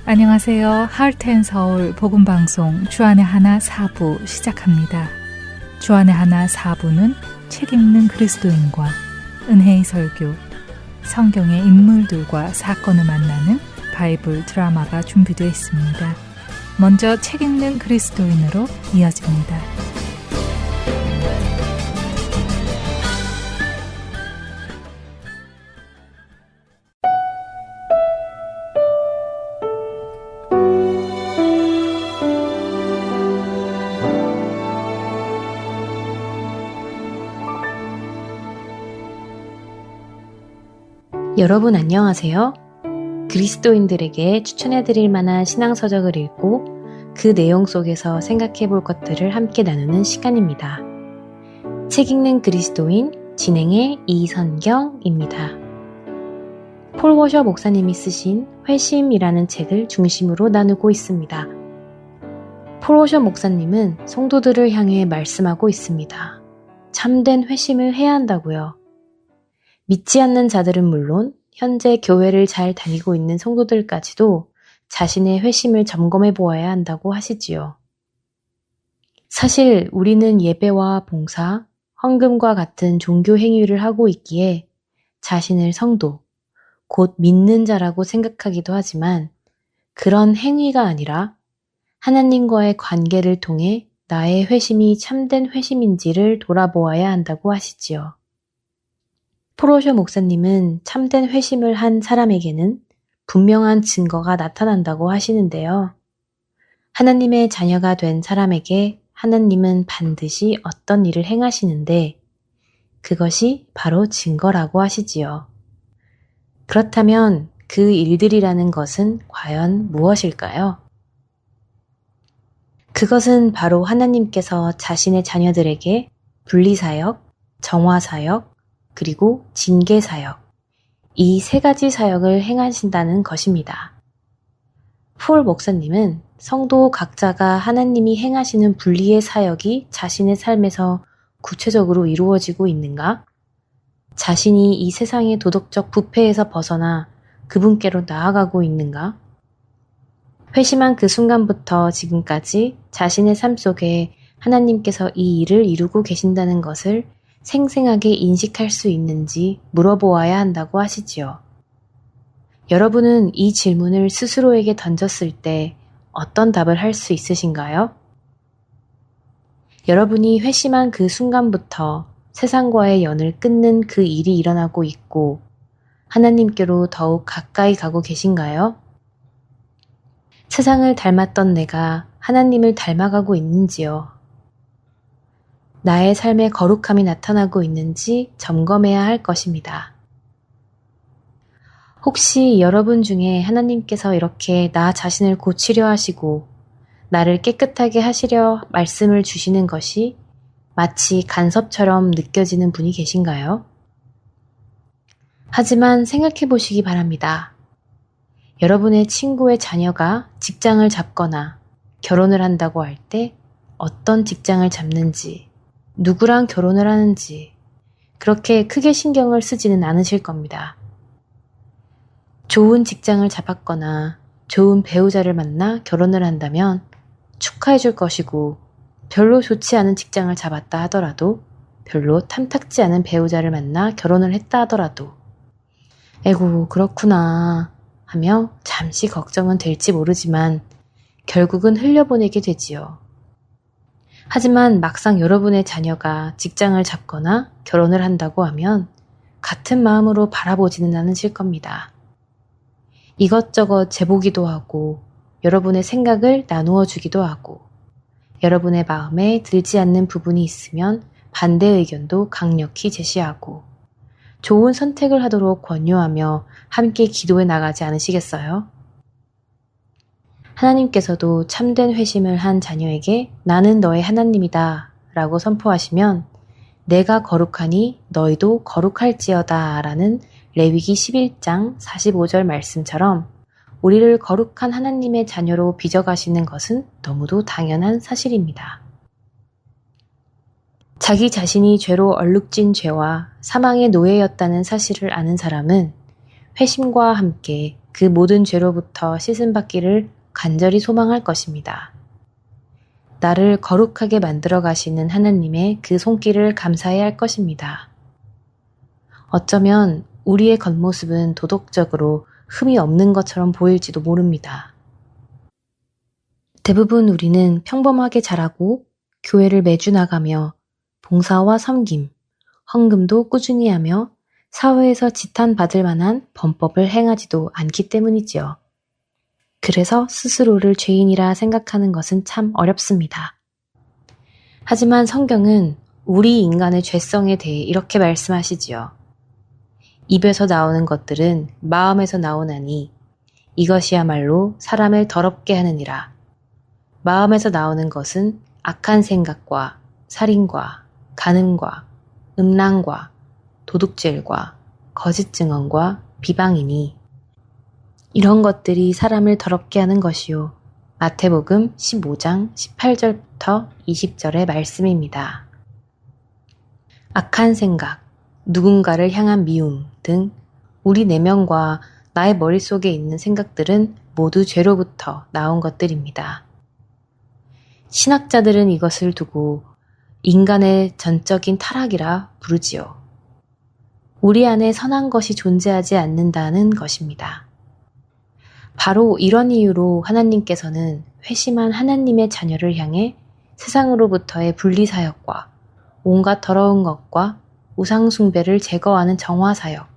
안녕하세요. 하트앤서울 복음방송 주안의 하나 4부 시작합니다. 주안의 하나 4부는 책 읽는 그리스도인과 은혜의 설교, 성경의 인물들과 사건을 만나는 바이블 드라마가 준비되어 있습니다. 먼저 책 읽는 그리스도인으로 이어집니다. 여러분 안녕하세요. 그리스도인들에게 추천해드릴 만한 신앙서적을 읽고 그 내용 속에서 생각해 볼 것들을 함께 나누는 시간입니다. 책 읽는 그리스도인 진행의 이선경입니다. 폴 워셔 목사님이 쓰신 회심이라는 책을 중심으로 나누고 있습니다. 폴 워셔 목사님은 성도들을 향해 말씀하고 있습니다. 참된 회심을 해야 한다고요. 믿지 않는 자들은 물론 현재 교회를 잘 다니고 있는 성도들까지도 자신의 회심을 점검해 보아야 한다고 하시지요. 사실 우리는 예배와 봉사, 헌금과 같은 종교 행위를 하고 있기에 자신을 성도, 곧 믿는 자라고 생각하기도 하지만 그런 행위가 아니라 하나님과의 관계를 통해 나의 회심이 참된 회심인지를 돌아보아야 한다고 하시지요. 폴 워셔 목사님은 참된 회심을 한 사람에게는 분명한 증거가 나타난다고 하시는데요. 하나님의 자녀가 된 사람에게 하나님은 반드시 어떤 일을 행하시는데 그것이 바로 증거라고 하시지요. 그렇다면 그 일들이라는 것은 과연 무엇일까요? 그것은 바로 하나님께서 자신의 자녀들에게 분리사역, 정화사역, 그리고 징계사역, 이 세 가지 사역을 행하신다는 것입니다. 폴 목사님은 성도 각자가 하나님이 행하시는 분리의 사역이 자신의 삶에서 구체적으로 이루어지고 있는가? 자신이 이 세상의 도덕적 부패에서 벗어나 그분께로 나아가고 있는가? 회심한 그 순간부터 지금까지 자신의 삶 속에 하나님께서 이 일을 이루고 계신다는 것을 생생하게 인식할 수 있는지 물어보아야 한다고 하시지요. 여러분은 이 질문을 스스로에게 던졌을 때 어떤 답을 할 수 있으신가요? 여러분이 회심한 그 순간부터 세상과의 연을 끊는 그 일이 일어나고 있고 하나님께로 더욱 가까이 가고 계신가요? 세상을 닮았던 내가 하나님을 닮아가고 있는지요? 나의 삶에 거룩함이 나타나고 있는지 점검해야 할 것입니다. 혹시 여러분 중에 하나님께서 이렇게 나 자신을 고치려 하시고 나를 깨끗하게 하시려 말씀을 주시는 것이 마치 간섭처럼 느껴지는 분이 계신가요? 하지만 생각해 보시기 바랍니다. 여러분의 친구의 자녀가 직장을 잡거나 결혼을 한다고 할 때 어떤 직장을 잡는지, 누구랑 결혼을 하는지 그렇게 크게 신경을 쓰지는 않으실 겁니다. 좋은 직장을 잡았거나 좋은 배우자를 만나 결혼을 한다면 축하해 줄 것이고 별로 좋지 않은 직장을 잡았다 하더라도 별로 탐탁지 않은 배우자를 만나 결혼을 했다 하더라도 에고 그렇구나 하며 잠시 걱정은 될지 모르지만 결국은 흘려보내게 되지요. 하지만 막상 여러분의 자녀가 직장을 잡거나 결혼을 한다고 하면 같은 마음으로 바라보지는 않으실 겁니다. 이것저것 재보기도 하고 여러분의 생각을 나누어 주기도 하고 여러분의 마음에 들지 않는 부분이 있으면 반대 의견도 강력히 제시하고 좋은 선택을 하도록 권유하며 함께 기도해 나가지 않으시겠어요? 하나님께서도 참된 회심을 한 자녀에게 나는 너의 하나님이다 라고 선포하시면 내가 거룩하니 너희도 거룩할지어다 라는 레위기 11장 45절 말씀처럼 우리를 거룩한 하나님의 자녀로 빚어가시는 것은 너무도 당연한 사실입니다. 자기 자신이 죄로 얼룩진 죄와 사망의 노예였다는 사실을 아는 사람은 회심과 함께 그 모든 죄로부터 씻음받기를 간절히 소망할 것입니다. 나를 거룩하게 만들어 가시는 하나님의 그 손길을 감사해야 할 것입니다. 어쩌면 우리의 겉모습은 도덕적으로 흠이 없는 것처럼 보일지도 모릅니다. 대부분 우리는 평범하게 자라고 교회를 매주 나가며 봉사와 섬김, 헌금도 꾸준히 하며 사회에서 지탄받을 만한 범법을 행하지도 않기 때문이지요. 그래서 스스로를 죄인이라 생각하는 것은 참 어렵습니다. 하지만 성경은 우리 인간의 죄성에 대해 이렇게 말씀하시지요. 입에서 나오는 것들은 마음에서 나오나니 이것이야말로 사람을 더럽게 하느니라. 마음에서 나오는 것은 악한 생각과 살인과 간음과 음란과 도둑질과 거짓 증언과 비방이니 이런 것들이 사람을 더럽게 하는 것이요. 마태복음 15장 18절부터 20절의 말씀입니다. 악한 생각, 누군가를 향한 미움 등 우리 내면과 나의 머릿속에 있는 생각들은 모두 죄로부터 나온 것들입니다. 신학자들은 이것을 두고 인간의 전적인 타락이라 부르지요. 우리 안에 선한 것이 존재하지 않는다는 것입니다. 바로 이런 이유로 하나님께서는 회심한 하나님의 자녀를 향해 세상으로부터의 분리사역과 온갖 더러운 것과 우상숭배를 제거하는 정화사역,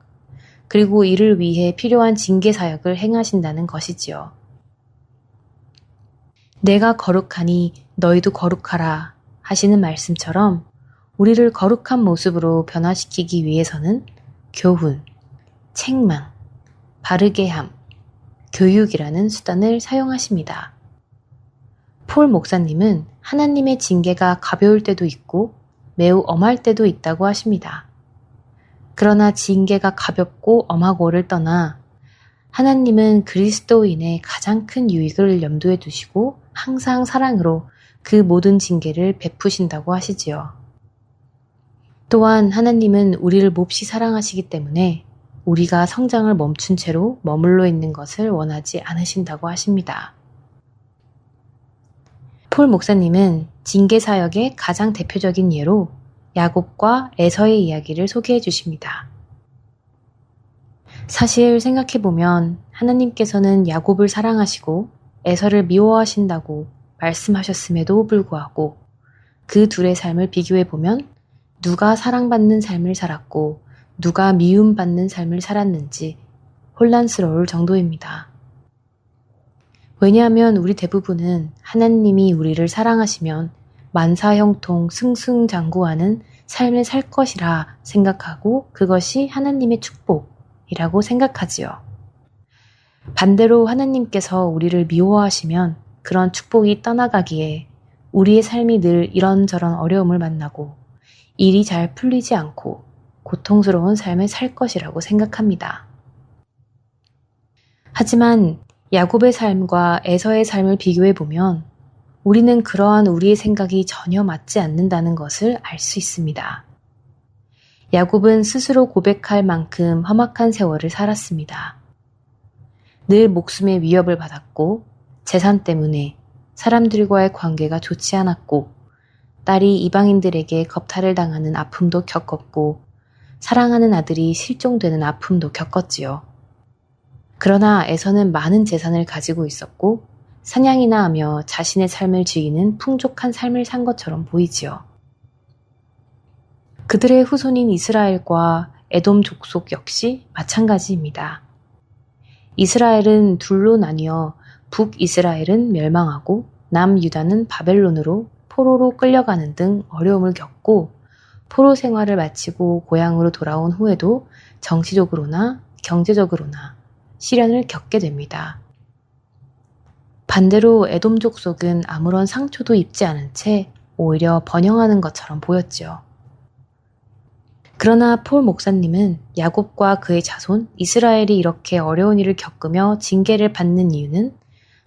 그리고 이를 위해 필요한 징계사역을 행하신다는 것이지요. 내가 거룩하니 너희도 거룩하라 하시는 말씀처럼 우리를 거룩한 모습으로 변화시키기 위해서는 교훈, 책망, 바르게 함, 교육이라는 수단을 사용하십니다. 폴 목사님은 하나님의 징계가 가벼울 때도 있고 매우 엄할 때도 있다고 하십니다. 그러나 징계가 가볍고 엄하고를 떠나 하나님은 그리스도인의 가장 큰 유익을 염두에 두시고 항상 사랑으로 그 모든 징계를 베푸신다고 하시지요. 또한 하나님은 우리를 몹시 사랑하시기 때문에 우리가 성장을 멈춘 채로 머물러 있는 것을 원하지 않으신다고 하십니다. 폴 목사님은 징계 사역의 가장 대표적인 예로 야곱과 에서의 이야기를 소개해 주십니다. 사실 생각해보면 하나님께서는 야곱을 사랑하시고 에서를 미워하신다고 말씀하셨음에도 불구하고 그 둘의 삶을 비교해보면 누가 사랑받는 삶을 살았고 누가 미움받는 삶을 살았는지 혼란스러울 정도입니다. 왜냐하면 우리 대부분은 하나님이 우리를 사랑하시면 만사형통 승승장구하는 삶을 살 것이라 생각하고 그것이 하나님의 축복이라고 생각하지요. 반대로 하나님께서 우리를 미워하시면 그런 축복이 떠나가기에 우리의 삶이 늘 이런저런 어려움을 만나고 일이 잘 풀리지 않고 고통스러운 삶을 살 것이라고 생각합니다. 하지만 야곱의 삶과 에서의 삶을 비교해보면 우리는 그러한 우리의 생각이 전혀 맞지 않는다는 것을 알 수 있습니다. 야곱은 스스로 고백할 만큼 험악한 세월을 살았습니다. 늘 목숨의 위협을 받았고 재산 때문에 사람들과의 관계가 좋지 않았고 딸이 이방인들에게 겁탈을 당하는 아픔도 겪었고 사랑하는 아들이 실종되는 아픔도 겪었지요. 그러나 에서는 많은 재산을 가지고 있었고 사냥이나 하며 자신의 삶을 즐기는 풍족한 삶을 산 것처럼 보이지요. 그들의 후손인 이스라엘과 에돔 족속 역시 마찬가지입니다. 이스라엘은 둘로 나뉘어 북이스라엘은 멸망하고 남유다는 바벨론으로 포로로 끌려가는 등 어려움을 겪고 포로 생활을 마치고 고향으로 돌아온 후에도 정치적으로나 경제적으로나 시련을 겪게 됩니다. 반대로 에돔 족속은 아무런 상처도 입지 않은 채 오히려 번영하는 것처럼 보였지요. 그러나 폴 목사님은 야곱과 그의 자손 이스라엘이 이렇게 어려운 일을 겪으며 징계를 받는 이유는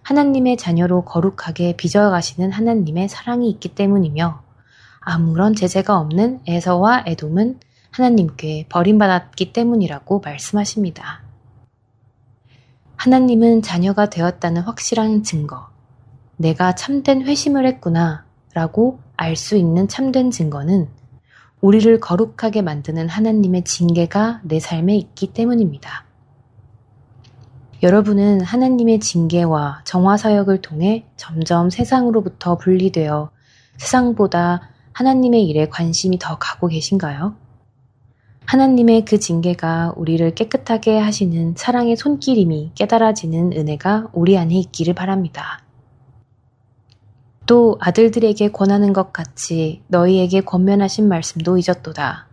하나님의 자녀로 거룩하게 빚어가시는 하나님의 사랑이 있기 때문이며 아무런 제재가 없는 에서와 에돔은 하나님께 버림받았기 때문이라고 말씀하십니다. 하나님은 자녀가 되었다는 확실한 증거, 내가 참된 회심을 했구나 라고 알 수 있는 참된 증거는 우리를 거룩하게 만드는 하나님의 징계가 내 삶에 있기 때문입니다. 여러분은 하나님의 징계와 정화사역을 통해 점점 세상으로부터 분리되어 세상보다 하나님의 일에 관심이 더 가고 계신가요? 하나님의 그 징계가 우리를 깨끗하게 하시는 사랑의 손길임이 깨달아지는 은혜가 우리 안에 있기를 바랍니다. 또 아들들에게 권하는 것 같이 너희에게 권면하신 말씀도 잊었도다.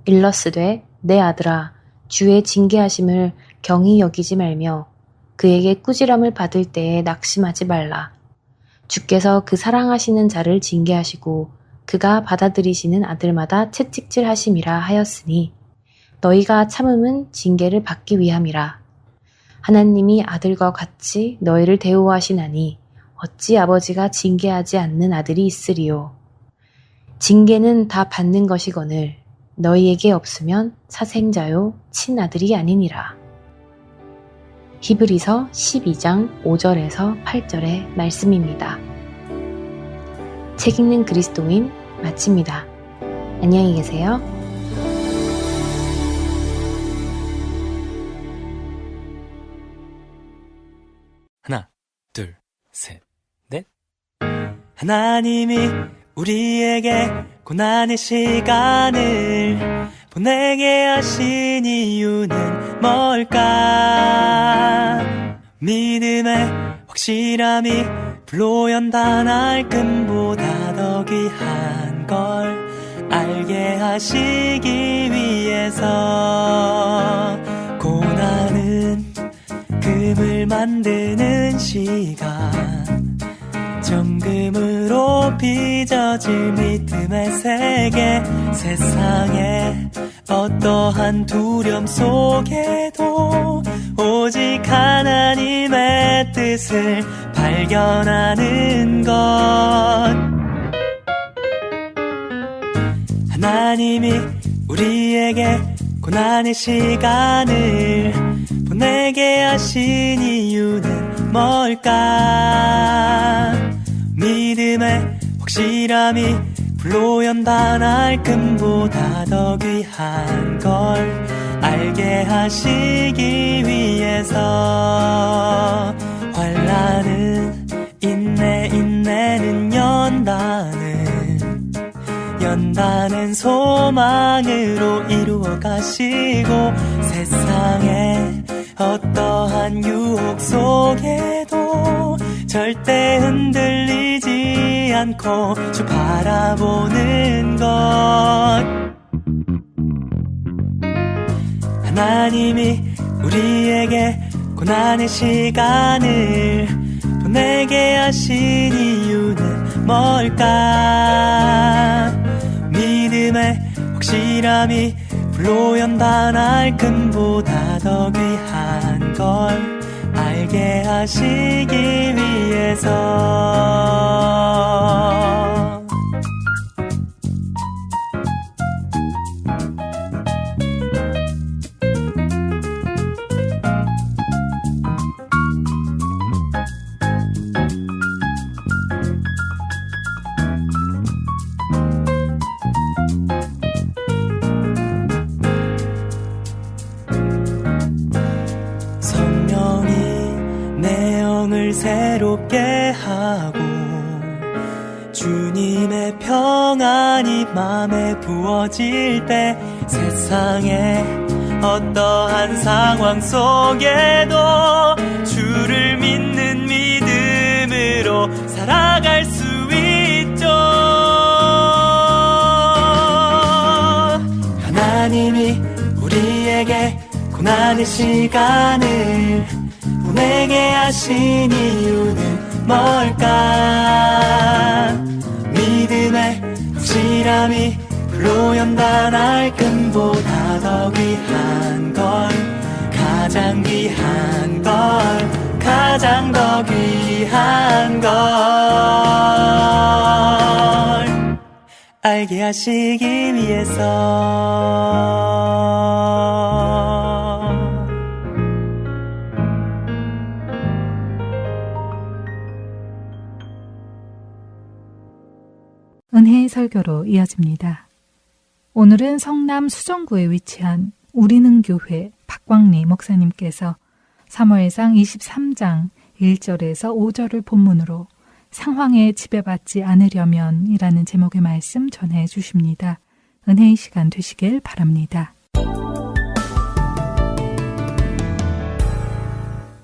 일러스되 내 아들아 주의 징계하심을 경히 여기지 말며 그에게 꾸지람을 받을 때에 낙심하지 말라. 주께서 그 사랑하시는 자를 징계하시고 그가 받아들이시는 아들마다 채찍질 하심이라 하였으니 너희가 참음은 징계를 받기 위함이라. 하나님이 아들과 같이 너희를 대우하시나니 어찌 아버지가 징계하지 않는 아들이 있으리요. 징계는 다 받는 것이거늘 너희에게 없으면 사생자요 친아들이 아니니라. 히브리서 12장 5절에서 8절의 말씀입니다. 책 읽는 그리스도인 마칩니다. 안녕히 계세요. 하나, 둘, 셋, 넷. 하나님이 우리에게 고난의 시간을 보내게 하신 이유는 뭘까? 믿음의 확실함이 불로 연단할 금보다 더 귀한 걸 알게 하시기 위해서 고난은 금을 만드는 시간 정금으로 빚어질 믿음의 세계 세상에 어떠한 두려움 속에도 오직 하나님의 뜻을 발견하는 것 하나님이 우리에게 고난의 시간을 보내게 하신 이유는 뭘까? 믿음의 확실함이 불로 연단할 금보다 더 귀한 걸 알게 하시기 위해서 환난은 인내는 연단은 소망으로 이루어 가시고 세상에 어떠한 유혹 속에도 절대 흔들리지 않고 주 바라보는 것 하나님이 우리에게 고난의 시간을 보내게 하신 이유는 뭘까? 믿음의 확실함이 불로 연단할 금보다 더 귀한 걸 알게 하시기 위해서 새롭게 하고 주님의 평안이 맘에 부어질 때 세상에 어떠한 상황 속에도 주를 믿는 믿음으로 살아갈 수 있죠. 하나님이 우리에게 고난의 시간을 보내게 하신 이유는 뭘까? 믿음의 확실함이 불로 연단할 금보다 더 귀한 걸 가장 귀한 걸 가장 더 귀한 걸 알게 하시기 위해서 설교로 이어집니다. 오늘은 성남 수정구에 위치한 우리는 교회 박광리 목사님께서 사무엘상 23장 1절에서 5절을 본문으로 상황에 지배받지 않으려면 이라는 제목의 말씀 전해 주십니다. 은혜의 시간 되시길 바랍니다.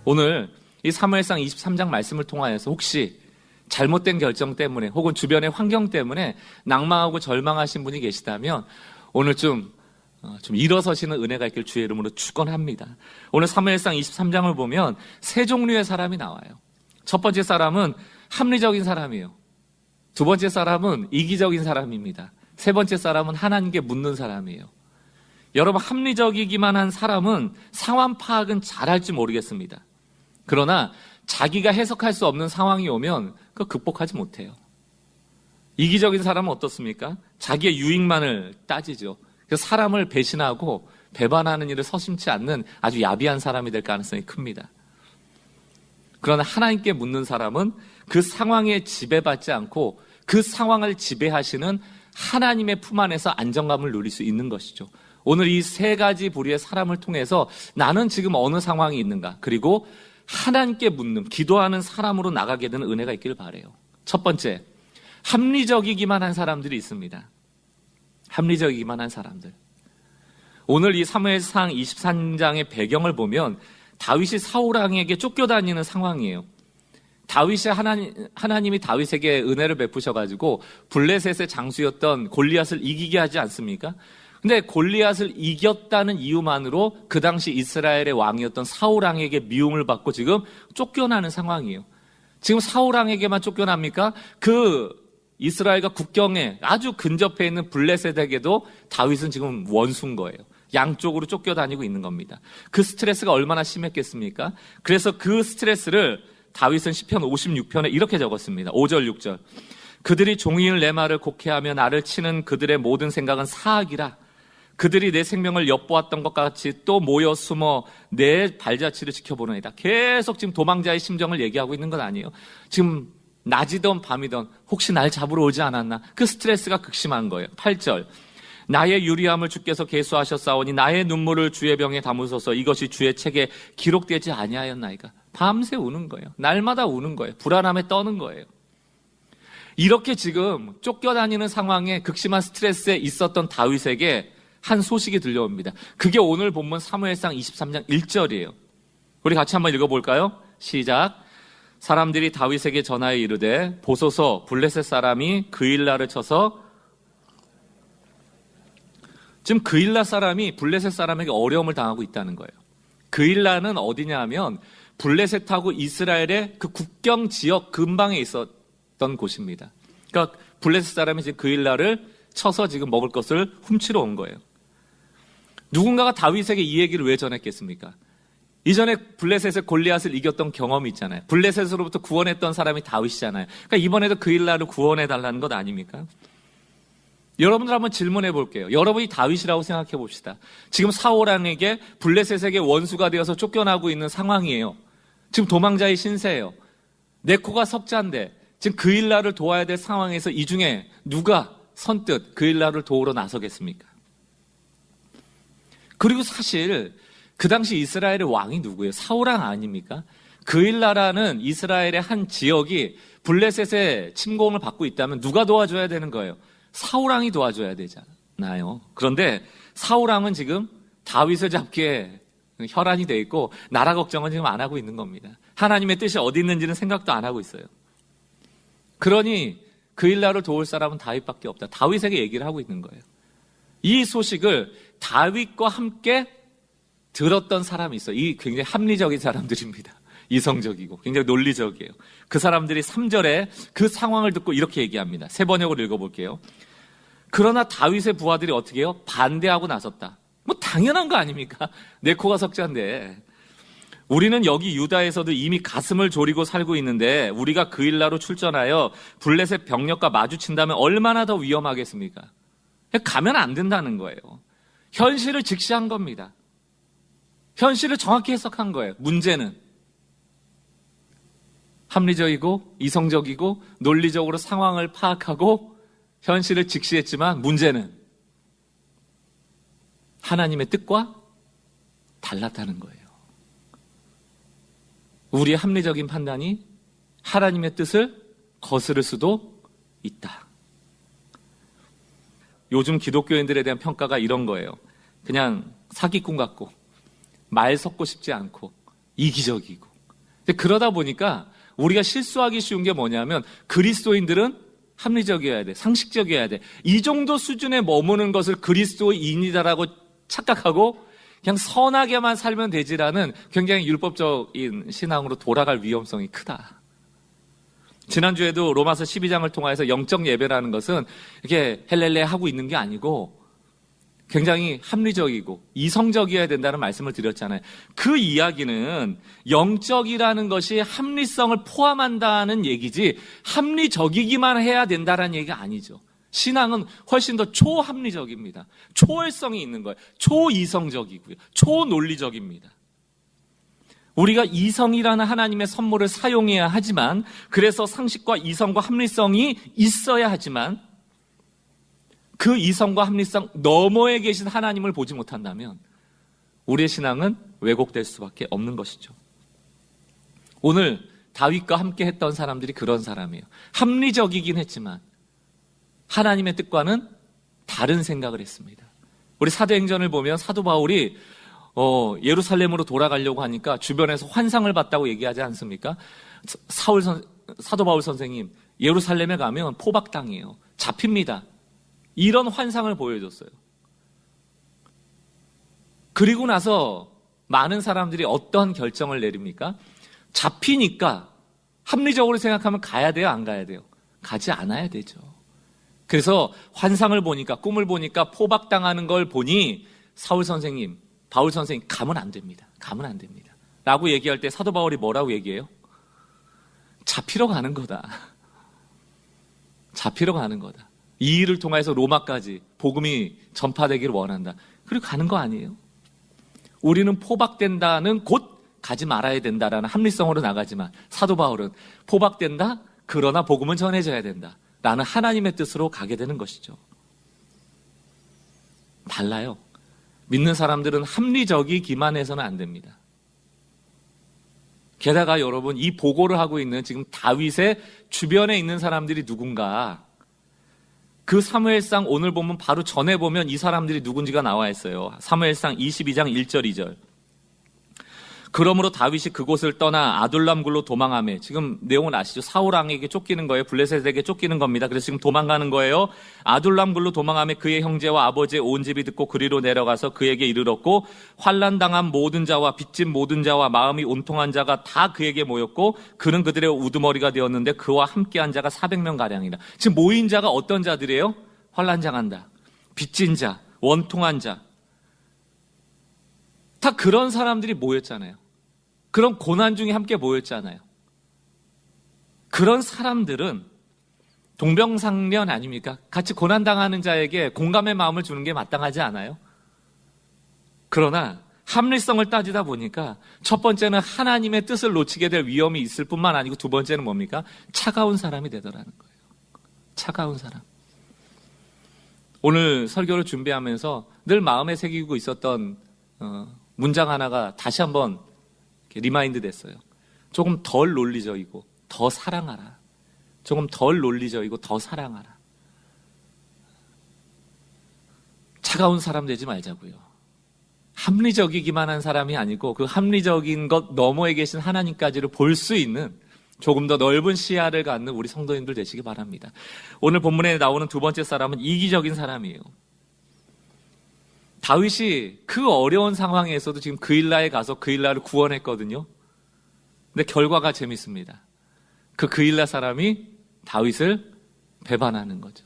오늘 이 사무엘상 23장 말씀을 통하여서 혹시 잘못된 결정 때문에 혹은 주변의 환경 때문에 낭망하고 절망하신 분이 계시다면 오늘 좀 일어서시는 은혜가 있길 주의 이름으로 축원합니다. 오늘 사무엘상 23장을 보면 세 종류의 사람이 나와요. 첫 번째 사람은 합리적인 사람이에요. 두 번째 사람은 이기적인 사람입니다. 세 번째 사람은 하나님께 묻는 사람이에요. 여러분, 합리적이기만 한 사람은 상황 파악은 잘할지 모르겠습니다. 그러나 자기가 해석할 수 없는 상황이 오면 그거 극복하지 못해요. 이기적인 사람은 어떻습니까? 자기의 유익만을 따지죠. 그래서 사람을 배신하고 배반하는 일을 서심치 않는 아주 야비한 사람이 될 가능성이 큽니다. 그러나 하나님께 묻는 사람은 그 상황에 지배받지 않고 그 상황을 지배하시는 하나님의 품 안에서 안정감을 누릴 수 있는 것이죠. 오늘 이 세 가지 부류의 사람을 통해서 나는 지금 어느 상황이 있는가, 그리고 하나님께 묻는, 기도하는 사람으로 나가게 되는 은혜가 있기를 바라요. 첫 번째, 합리적이기만 한 사람들이 있습니다. 합리적이기만 한 사람들. 오늘 이 사무엘상 23장의 배경을 보면 다윗이 사울 왕에게 쫓겨다니는 상황이에요. 하나님이 다윗에게 은혜를 베푸셔가지고 블레셋의 장수였던 골리앗을 이기게 하지 않습니까? 근데 골리앗을 이겼다는 이유만으로 그 당시 이스라엘의 왕이었던 사울 왕에게 미움을 받고 지금 쫓겨나는 상황이에요. 지금 사울 왕에게만 쫓겨납니까? 그 이스라엘과 국경에 아주 근접해 있는 블레셋에게도 다윗은 지금 원수인 거예요. 양쪽으로 쫓겨다니고 있는 겁니다. 그 스트레스가 얼마나 심했겠습니까? 그래서 그 스트레스를 다윗은 시편 56편에 이렇게 적었습니다. 5절 6절. 그들이 종일 내 말을 곡해하며 나를 치는 그들의 모든 생각은 사악이라. 그들이 내 생명을 엿보았던 것 같이 또 모여 숨어 내 발자취를 지켜보느니라. 계속 지금 도망자의 심정을 얘기하고 있는 건 아니에요. 지금 낮이든 밤이든 혹시 날 잡으러 오지 않았나, 그 스트레스가 극심한 거예요. 8절. 나의 유리함을 주께서 계수하셨사오니 나의 눈물을 주의 병에 담으소서. 이것이 주의 책에 기록되지 아니하였나이까. 밤새 우는 거예요. 날마다 우는 거예요. 불안함에 떠는 거예요. 이렇게 지금 쫓겨다니는 상황에 극심한 스트레스에 있었던 다윗에게 한 소식이 들려옵니다. 그게 오늘 본문 사무엘상 23장 1절이에요. 우리 같이 한번 읽어볼까요? 시작. 사람들이 다윗에게 전하여 이르되 보소서 블레셋 사람이 그일라를 쳐서. 지금 그일라 사람이 블레셋 사람에게 어려움을 당하고 있다는 거예요. 그일라는 어디냐 하면 블레셋하고 이스라엘의 그 국경 지역 근방에 있었던 곳입니다. 그러니까 블레셋 사람이 지금 그일라를 쳐서 지금 먹을 것을 훔치러 온 거예요. 누군가가 다윗에게 이 얘기를 왜 전했겠습니까? 이전에 블레셋의 골리앗을 이겼던 경험이 있잖아요. 블레셋으로부터 구원했던 사람이 다윗이잖아요. 그러니까 이번에도 그일라를 구원해달라는 것 아닙니까? 여러분들 한번 질문해 볼게요. 여러분이 다윗이라고 생각해 봅시다. 지금 사울 왕에게 블레셋에게 원수가 되어서 쫓겨나고 있는 상황이에요. 지금 도망자의 신세예요. 내 코가 석자인데 지금 그일라를 도와야 될 상황에서 이 중에 누가 선뜻 그일라를 도우러 나서겠습니까? 그리고 사실 그 당시 이스라엘의 왕이 누구예요? 사울 왕 아닙니까? 그일라라는 이스라엘의 한 지역이 블레셋의 침공을 받고 있다면 누가 도와줘야 되는 거예요? 사울 왕이 도와줘야 되잖아요. 그런데 사울 왕은 지금 다윗을 잡기에 혈안이 돼 있고 나라 걱정은 지금 안 하고 있는 겁니다. 하나님의 뜻이 어디 있는지는 생각도 안 하고 있어요. 그러니 그일라를 도울 사람은 다윗밖에 없다. 다윗에게 얘기를 하고 있는 거예요. 이 소식을 다윗과 함께 들었던 사람이 있어요. 이 굉장히 합리적인 사람들입니다. 이성적이고 굉장히 논리적이에요. 그 사람들이 3절에 그 상황을 듣고 이렇게 얘기합니다. 세 번역으로 읽어볼게요. 그러나 다윗의 부하들이 어떻게 해요? 반대하고 나섰다. 뭐 당연한 거 아닙니까? 내 코가 석자인데. 우리는 여기 유다에서도 이미 가슴을 졸이고 살고 있는데 우리가 그일라로 출전하여 블레셋 병력과 마주친다면 얼마나 더 위험하겠습니까? 가면 안 된다는 거예요. 현실을 직시한 겁니다. 현실을 정확히 해석한 거예요. 문제는 합리적이고 이성적이고 논리적으로 상황을 파악하고 현실을 직시했지만 문제는 하나님의 뜻과 달랐다는 거예요. 우리의 합리적인 판단이 하나님의 뜻을 거스를 수도 있다. 요즘 기독교인들에 대한 평가가 이런 거예요. 그냥 사기꾼 같고 말 섞고 싶지 않고 이기적이고. 근데 그러다 보니까 우리가 실수하기 쉬운 게 뭐냐면 그리스도인들은 합리적이어야 돼, 상식적이어야 돼. 이 정도 수준에 머무는 것을 그리스도인이다라고 착각하고 그냥 선하게만 살면 되지라는 굉장히 율법적인 신앙으로 돌아갈 위험성이 크다. 지난주에도 로마서 12장을 통해서 영적 예배라는 것은 이렇게 헬렐레 하고 있는 게 아니고 굉장히 합리적이고 이성적이어야 된다는 말씀을 드렸잖아요. 그 이야기는 영적이라는 것이 합리성을 포함한다는 얘기지 합리적이기만 해야 된다는 얘기가 아니죠. 신앙은 훨씬 더 초합리적입니다. 초월성이 있는 거예요. 초이성적이고요. 초논리적입니다. 우리가 이성이라는 하나님의 선물을 사용해야 하지만, 그래서 상식과 이성과 합리성이 있어야 하지만, 그 이성과 합리성 너머에 계신 하나님을 보지 못한다면 우리의 신앙은 왜곡될 수밖에 없는 것이죠. 오늘 다윗과 함께 했던 사람들이 그런 사람이에요. 합리적이긴 했지만 하나님의 뜻과는 다른 생각을 했습니다. 우리 사도행전을 보면 사도 바울이 예루살렘으로 돌아가려고 하니까 주변에서 환상을 봤다고 얘기하지 않습니까? 사도 바울 선생님, 예루살렘에 가면 포박당해요. 잡힙니다. 이런 환상을 보여줬어요. 그리고 나서 많은 사람들이 어떤 결정을 내립니까? 잡히니까 합리적으로 생각하면 가야 돼요, 안 가야 돼요? 가지 않아야 되죠. 그래서 환상을 보니까, 꿈을 보니까 포박당하는 걸 보니 바울 선생님 가면 안 됩니다. 가면 안 됩니다. 라고 얘기할 때 사도 바울이 뭐라고 얘기해요? 잡히러 가는 거다. 잡히러 가는 거다. 이 일을 통해서 로마까지 복음이 전파되기를 원한다. 그리고 가는 거 아니에요? 우리는 포박된다는 곧 가지 말아야 된다라는 합리성으로 나가지만 사도 바울은 포박된다? 그러나 복음은 전해져야 된다. 라는 하나님의 뜻으로 가게 되는 것이죠. 달라요. 믿는 사람들은 합리적이기만 해서는 안 됩니다. 게다가 여러분, 이 보고를 하고 있는 지금 다윗의 주변에 있는 사람들이 누군가, 그 사무엘상 오늘 보면 바로 전에 보면 이 사람들이 누군지가 나와 있어요. 사무엘상 22장 1절 2절. 그러므로 다윗이 그곳을 떠나 아둘람굴로 도망하며, 지금 내용은 아시죠? 사울 왕에게 쫓기는 거예요. 블레셋에게 쫓기는 겁니다. 그래서 지금 도망가는 거예요. 아둘람굴로 도망하며 그의 형제와 아버지의 온 집이 듣고 그리로 내려가서 그에게 이르렀고, 환난당한 모든 자와 빚진 모든 자와 마음이 온통한 자가 다 그에게 모였고, 그는 그들의 우두머리가 되었는데 그와 함께한 자가 400명가량이라. 지금 모인 자가 어떤 자들이에요? 환난당한다, 빚진 자, 원통한 자, 다 그런 사람들이 모였잖아요. 그런 고난 중에 함께 모였잖아요. 그런 사람들은 동병상련 아닙니까? 같이 고난당하는 자에게 공감의 마음을 주는 게 마땅하지 않아요? 그러나 합리성을 따지다 보니까 첫 번째는 하나님의 뜻을 놓치게 될 위험이 있을 뿐만 아니고 두 번째는 뭡니까? 차가운 사람이 되더라는 거예요. 차가운 사람. 오늘 설교를 준비하면서 늘 마음에 새기고 있었던 문장 하나가 다시 한번 리마인드 됐어요. 조금 덜 논리적이고 더 사랑하라. 조금 덜 논리적이고 더 사랑하라. 차가운 사람 되지 말자고요. 합리적이기만 한 사람이 아니고 그 합리적인 것 너머에 계신 하나님까지를 볼 수 있는 조금 더 넓은 시야를 갖는 우리 성도님들 되시기 바랍니다. 오늘 본문에 나오는 두 번째 사람은 이기적인 사람이에요. 다윗이 그 어려운 상황에서도 지금 그일라에 가서 그일라를 구원했거든요. 근데 결과가 재밌습니다. 그 그일라 사람이 다윗을 배반하는 거죠.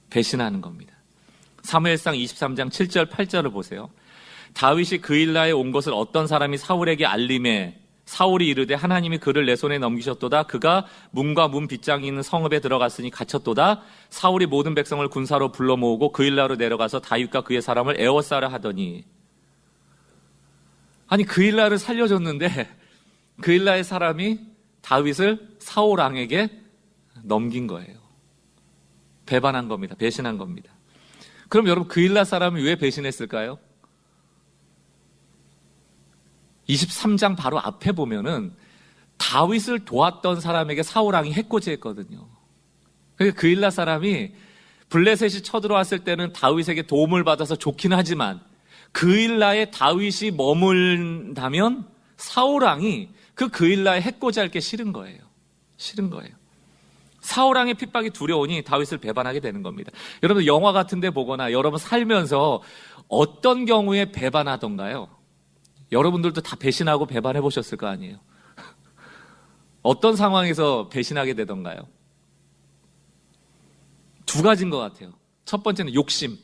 배신하는 겁니다. 사무엘상 23장 7절 8절을 보세요. 다윗이 그일라에 온 것을 어떤 사람이 사울에게 알림해 사울이 이르되 하나님이 그를 내 손에 넘기셨도다. 그가 문과 문 빗장이 있는 성읍에 들어갔으니 갇혔도다. 사울이 모든 백성을 군사로 불러 모으고 그일라로 내려가서 다윗과 그의 사람을 에워싸려 하더니, 아니 그일라를 살려줬는데 그일라의 사람이 다윗을 사울 왕에게 넘긴 거예요. 배반한 겁니다. 배신한 겁니다. 그럼 여러분 그일라 사람이 왜 배신했을까요? 23장 바로 앞에 보면은 다윗을 도왔던 사람에게 사울왕이 해코지했거든요. 그러니까 그일라 사람이 블레셋이 쳐들어왔을 때는 다윗에게 도움을 받아서 좋긴 하지만 그일라에 다윗이 머물다면 사울왕이 그일라에 해코지할 게 싫은 거예요. 싫은 거예요. 사울왕의 핍박이 두려우니 다윗을 배반하게 되는 겁니다. 여러분 영화 같은 데 보거나 여러분 살면서 어떤 경우에 배반하던가요? 여러분들도 다 배신하고 배반해 보셨을 거 아니에요. 어떤 상황에서 배신하게 되던가요? 두 가지인 것 같아요. 첫 번째는 욕심.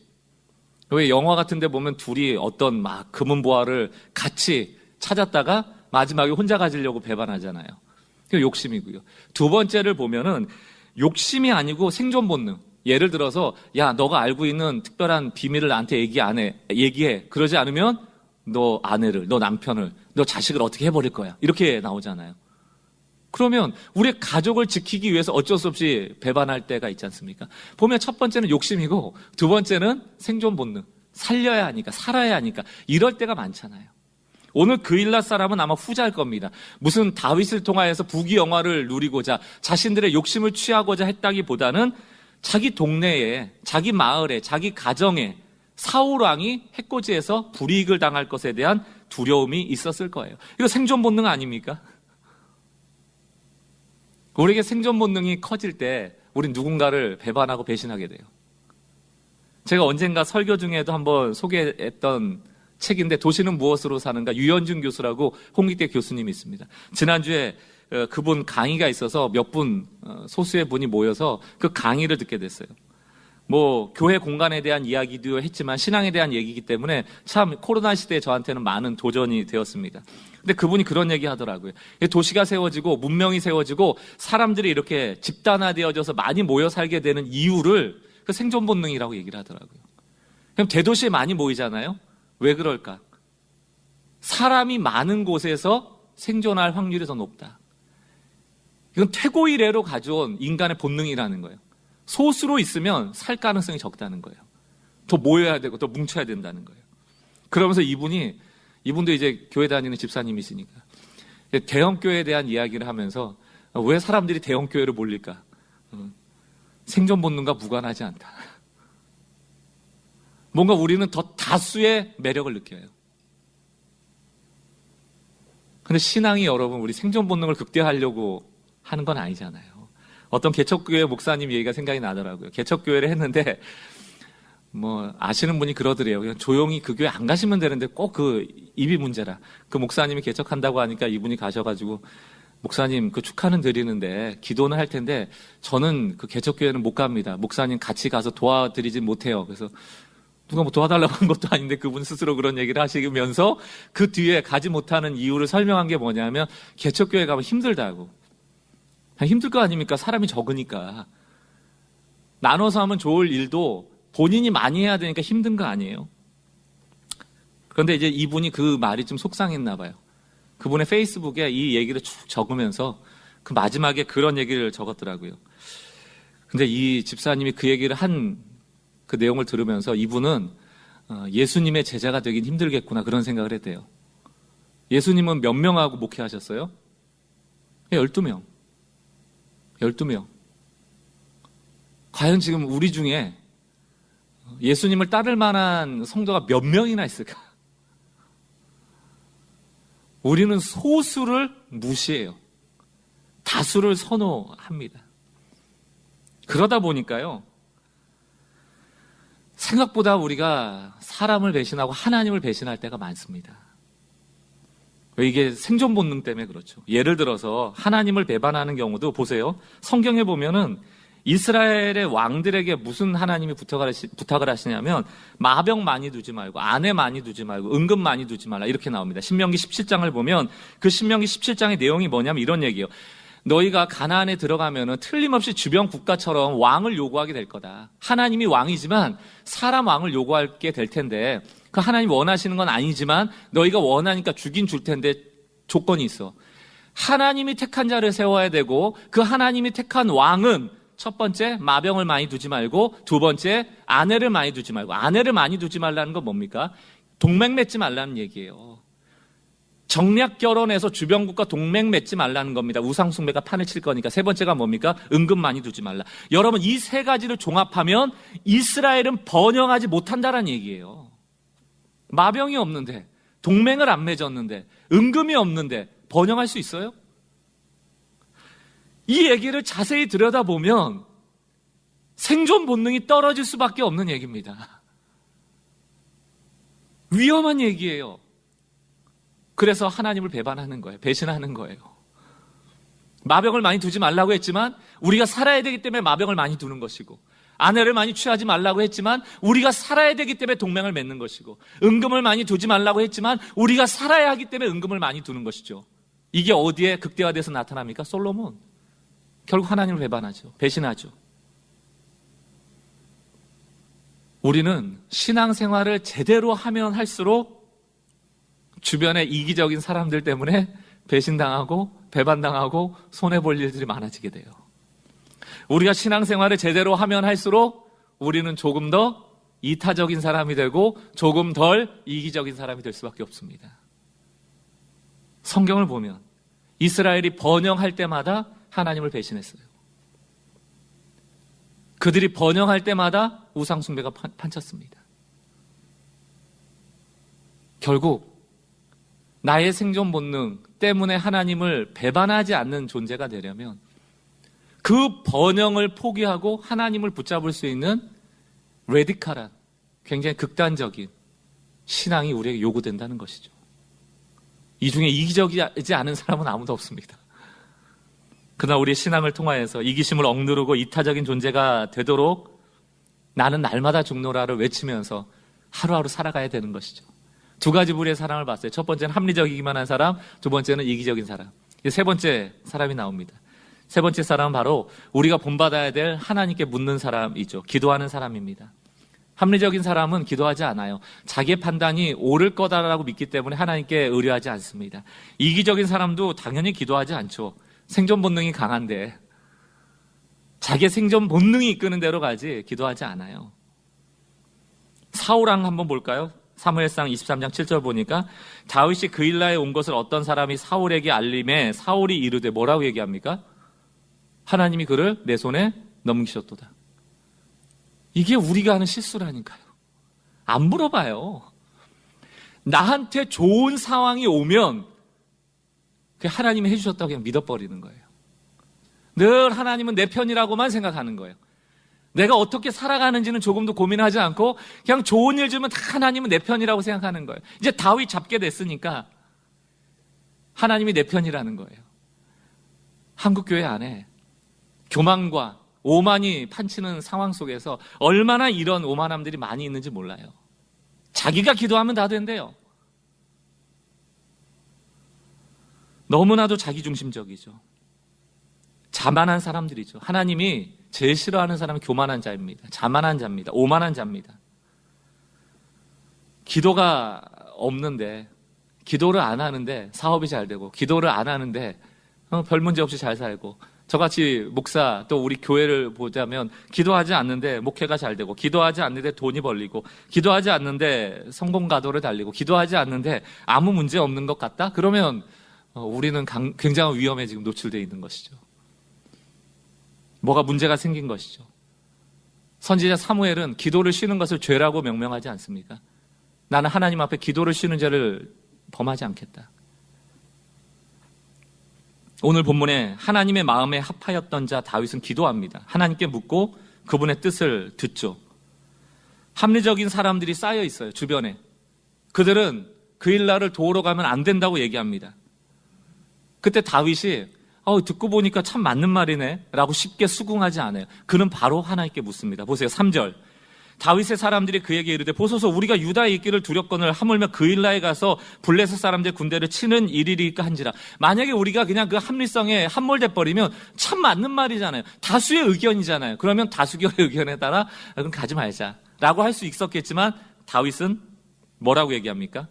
왜 영화 같은 데 보면 둘이 어떤 막 금은보화를 같이 찾았다가 마지막에 혼자 가지려고 배반하잖아요. 그 욕심이고요. 두 번째를 보면은 욕심이 아니고 생존 본능. 예를 들어서 야 너가 알고 있는 특별한 비밀을 나한테 얘기해. 그러지 않으면 너 아내를, 너 남편을, 너 자식을 어떻게 해버릴 거야. 이렇게 나오잖아요. 그러면 우리 가족을 지키기 위해서 어쩔 수 없이 배반할 때가 있지 않습니까? 보면 첫 번째는 욕심이고 두 번째는 생존 본능. 살려야 하니까, 살아야 하니까 이럴 때가 많잖아요. 오늘 그일라 사람은 아마 후자일 겁니다. 무슨 다윗을 통하여서 부귀영화를 누리고자 자신들의 욕심을 취하고자 했다기보다는 자기 동네에, 자기 마을에, 자기 가정에 사울왕이 해코지해서 불이익을 당할 것에 대한 두려움이 있었을 거예요. 이거 생존 본능 아닙니까? 우리에게 생존 본능이 커질 때 우린 누군가를 배반하고 배신하게 돼요. 제가 언젠가 설교 중에도 한번 소개했던 책인데 도시는 무엇으로 사는가, 유현준 교수라고 홍익대 교수님이 있습니다. 지난주에 그분 강의가 있어서 몇 분, 소수의 분이 모여서 그 강의를 듣게 됐어요. 뭐 교회 공간에 대한 이야기도 했지만 신앙에 대한 얘기이기 때문에 참 코로나 시대에 저한테는 많은 도전이 되었습니다. 근데 그분이 그런 얘기 하더라고요. 도시가 세워지고 문명이 세워지고 사람들이 이렇게 집단화되어져서 많이 모여 살게 되는 이유를 그 생존 본능이라고 얘기를 하더라고요. 그럼 대도시에 많이 모이잖아요. 왜 그럴까? 사람이 많은 곳에서 생존할 확률이 더 높다. 이건 퇴고 이래로 가져온 인간의 본능이라는 거예요. 소수로 있으면 살 가능성이 적다는 거예요. 더 모여야 되고 더 뭉쳐야 된다는 거예요. 그러면서 이분도 이제 교회 다니는 집사님이시니까 대형교회에 대한 이야기를 하면서 왜 사람들이 대형교회로 몰릴까? 생존 본능과 무관하지 않다. 뭔가 우리는 더 다수의 매력을 느껴요. 근데 신앙이 여러분 우리 생존 본능을 극대화하려고 하는 건 아니잖아요. 어떤 개척교회 목사님 얘기가 생각이 나더라고요. 개척교회를 했는데 뭐 아시는 분이 그러더래요. 그냥 조용히 그 교회 안 가시면 되는데 꼭 그 입이 문제라. 그 목사님이 개척한다고 하니까 이분이 가셔가지고 목사님 그 축하는 드리는데 기도는 할 텐데 저는 그 개척교회는 못 갑니다. 목사님 같이 가서 도와드리진 못해요. 그래서 누가 뭐 도와달라고 한 것도 아닌데 그분 스스로 그런 얘기를 하시면서 그 뒤에 가지 못하는 이유를 설명한 게 뭐냐면 개척교회 가면 힘들다고. 힘들 거 아닙니까? 사람이 적으니까. 나눠서 하면 좋을 일도 본인이 많이 해야 되니까 힘든 거 아니에요? 그런데 이제 이분이 그 말이 좀 속상했나 봐요. 그분의 페이스북에 이 얘기를 쭉 적으면서 그 마지막에 그런 얘기를 적었더라고요. 근데 이 집사님이 그 얘기를 한 그 내용을 들으면서 이분은 예수님의 제자가 되긴 힘들겠구나 그런 생각을 했대요. 예수님은 몇 명하고 목회하셨어요? 12명. 12명. 과연 지금 우리 중에 예수님을 따를 만한 성도가 몇 명이나 있을까? 우리는 소수를 무시해요. 다수를 선호합니다. 그러다 보니까요, 생각보다 우리가 사람을 배신하고 하나님을 배신할 때가 많습니다. 이게 생존 본능 때문에 그렇죠. 예를 들어서 하나님을 배반하는 경우도 보세요. 성경에 보면은 이스라엘의 왕들에게 무슨 하나님이 부탁을 하시냐면 마병 많이 두지 말고 아내 많이 두지 말고 은금 많이 두지 말라 이렇게 나옵니다. 신명기 17장을 보면 그 신명기 17장의 내용이 뭐냐면 이런 얘기예요. 너희가 가나안에 들어가면은 틀림없이 주변 국가처럼 왕을 요구하게 될 거다. 하나님이 왕이지만 사람 왕을 요구하게 될 텐데 그 하나님 원하시는 건 아니지만 너희가 원하니까 주긴 줄 텐데 조건이 있어. 하나님이 택한 자를 세워야 되고 그 하나님이 택한 왕은 첫 번째, 마병을 많이 두지 말고, 두 번째, 아내를 많이 두지 말고. 아내를 많이 두지 말라는 건 뭡니까? 동맹 맺지 말라는 얘기예요. 정략 결혼해서 주변국과 동맹 맺지 말라는 겁니다. 우상숭배가 판을 칠 거니까. 세 번째가 뭡니까? 은금 많이 두지 말라. 여러분, 이 세 가지를 종합하면 이스라엘은 번영하지 못한다는 얘기예요. 마병이 없는데, 동맹을 안 맺었는데, 은금이 없는데 번영할 수 있어요? 이 얘기를 자세히 들여다보면 생존 본능이 떨어질 수밖에 없는 얘기입니다. 위험한 얘기예요. 그래서 하나님을 배반하는 거예요. 배신하는 거예요. 마병을 많이 두지 말라고 했지만 우리가 살아야 되기 때문에 마병을 많이 두는 것이고, 아내를 많이 취하지 말라고 했지만 우리가 살아야 되기 때문에 동맹을 맺는 것이고, 은금을 많이 두지 말라고 했지만 우리가 살아야 하기 때문에 은금을 많이 두는 것이죠. 이게 어디에 극대화돼서 나타납니까? 솔로몬. 결국 하나님을 배반하죠. 배신하죠. 우리는 신앙생활을 제대로 하면 할수록 주변에 이기적인 사람들 때문에 배신당하고 배반당하고 손해볼 일들이 많아지게 돼요. 우리가 신앙생활을 제대로 하면 할수록 우리는 조금 더 이타적인 사람이 되고 조금 덜 이기적인 사람이 될 수밖에 없습니다. 성경을 보면 이스라엘이 번영할 때마다 하나님을 배신했어요. 그들이 번영할 때마다 우상숭배가 판쳤습니다. 결국 나의 생존 본능 때문에 하나님을 배반하지 않는 존재가 되려면 그 번영을 포기하고 하나님을 붙잡을 수 있는 레디컬한, 굉장히 극단적인 신앙이 우리에게 요구된다는 것이죠. 이 중에 이기적이지 않은 사람은 아무도 없습니다. 그러나 우리의 신앙을 통하여서 이기심을 억누르고 이타적인 존재가 되도록 나는 날마다 죽노라를 외치면서 하루하루 살아가야 되는 것이죠. 두 가지 부류의 사람을 봤어요. 첫 번째는 합리적이기만 한 사람, 두 번째는 이기적인 사람. 세 번째 사람이 나옵니다. 세 번째 사람은 바로 우리가 본받아야 될 하나님께 묻는 사람이죠. 기도하는 사람입니다. 합리적인 사람은 기도하지 않아요. 자기의 판단이 옳을 거다라고 믿기 때문에 하나님께 의뢰하지 않습니다. 이기적인 사람도 당연히 기도하지 않죠. 생존 본능이 강한데 자기의 생존 본능이 이끄는 대로 가지 기도하지 않아요. 사울왕 한번 볼까요? 사무엘상 23장 7절 보니까 다윗이 그일라에 온 것을 어떤 사람이 사울에게 알림해 사울이 이르되 뭐라고 얘기합니까? 하나님이 그를 내 손에 넘기셨도다. 이게 우리가 하는 실수라니까요. 안 물어봐요. 나한테 좋은 상황이 오면 하나님이 해주셨다고 그냥 믿어버리는 거예요. 늘 하나님은 내 편이라고만 생각하는 거예요. 내가 어떻게 살아가는지는 조금도 고민하지 않고 그냥 좋은 일 주면 다 하나님은 내 편이라고 생각하는 거예요. 이제 다윗 잡게 됐으니까 하나님이 내 편이라는 거예요. 한국교회 안에 교만과 오만이 판치는 상황 속에서 얼마나 이런 오만함들이 많이 있는지 몰라요. 자기가 기도하면 다 된대요. 너무나도 자기중심적이죠. 자만한 사람들이죠. 하나님이 제일 싫어하는 사람은 교만한 자입니다. 자만한 자입니다. 오만한 자입니다. 기도가 없는데, 기도를 안 하는데 사업이 잘 되고, 기도를 안 하는데 별 문제 없이 잘 살고, 저같이 목사 또 우리 교회를 보자면 기도하지 않는데 목회가 잘 되고, 기도하지 않는데 돈이 벌리고, 기도하지 않는데 성공 가도를 달리고, 기도하지 않는데 아무 문제 없는 것 같다? 그러면 우리는 굉장한 위험에 지금 노출되어 있는 것이죠. 뭐가 문제가 생긴 것이죠. 선지자 사무엘은 기도를 쉬는 것을 죄라고 명명하지 않습니까? 나는 하나님 앞에 기도를 쉬는 죄를 범하지 않겠다. 오늘 본문에 하나님의 마음에 합하였던 자 다윗은 기도합니다. 하나님께 묻고 그분의 뜻을 듣죠. 합리적인 사람들이 쌓여 있어요, 주변에. 그들은 그 일날을 도우러 가면 안 된다고 얘기합니다. 그때 다윗이 듣고 보니까 참 맞는 말이네 라고 쉽게 수긍하지 않아요. 그는 바로 하나님께 묻습니다. 보세요, 3절. 다윗의 사람들이 그에게 이르되 보소서 우리가 유다에 있기를 두렵거늘 하물며 그일라에 가서 블레셋 사람들의 군대를 치는 일이리까 한지라. 만약에 우리가 그냥 그 합리성에 함몰돼 버리면 참 맞는 말이잖아요. 다수의 의견이잖아요. 그러면 다수결의 의견에 따라 그럼 가지 말자 라고 할 수 있었겠지만 다윗은 뭐라고 얘기합니까?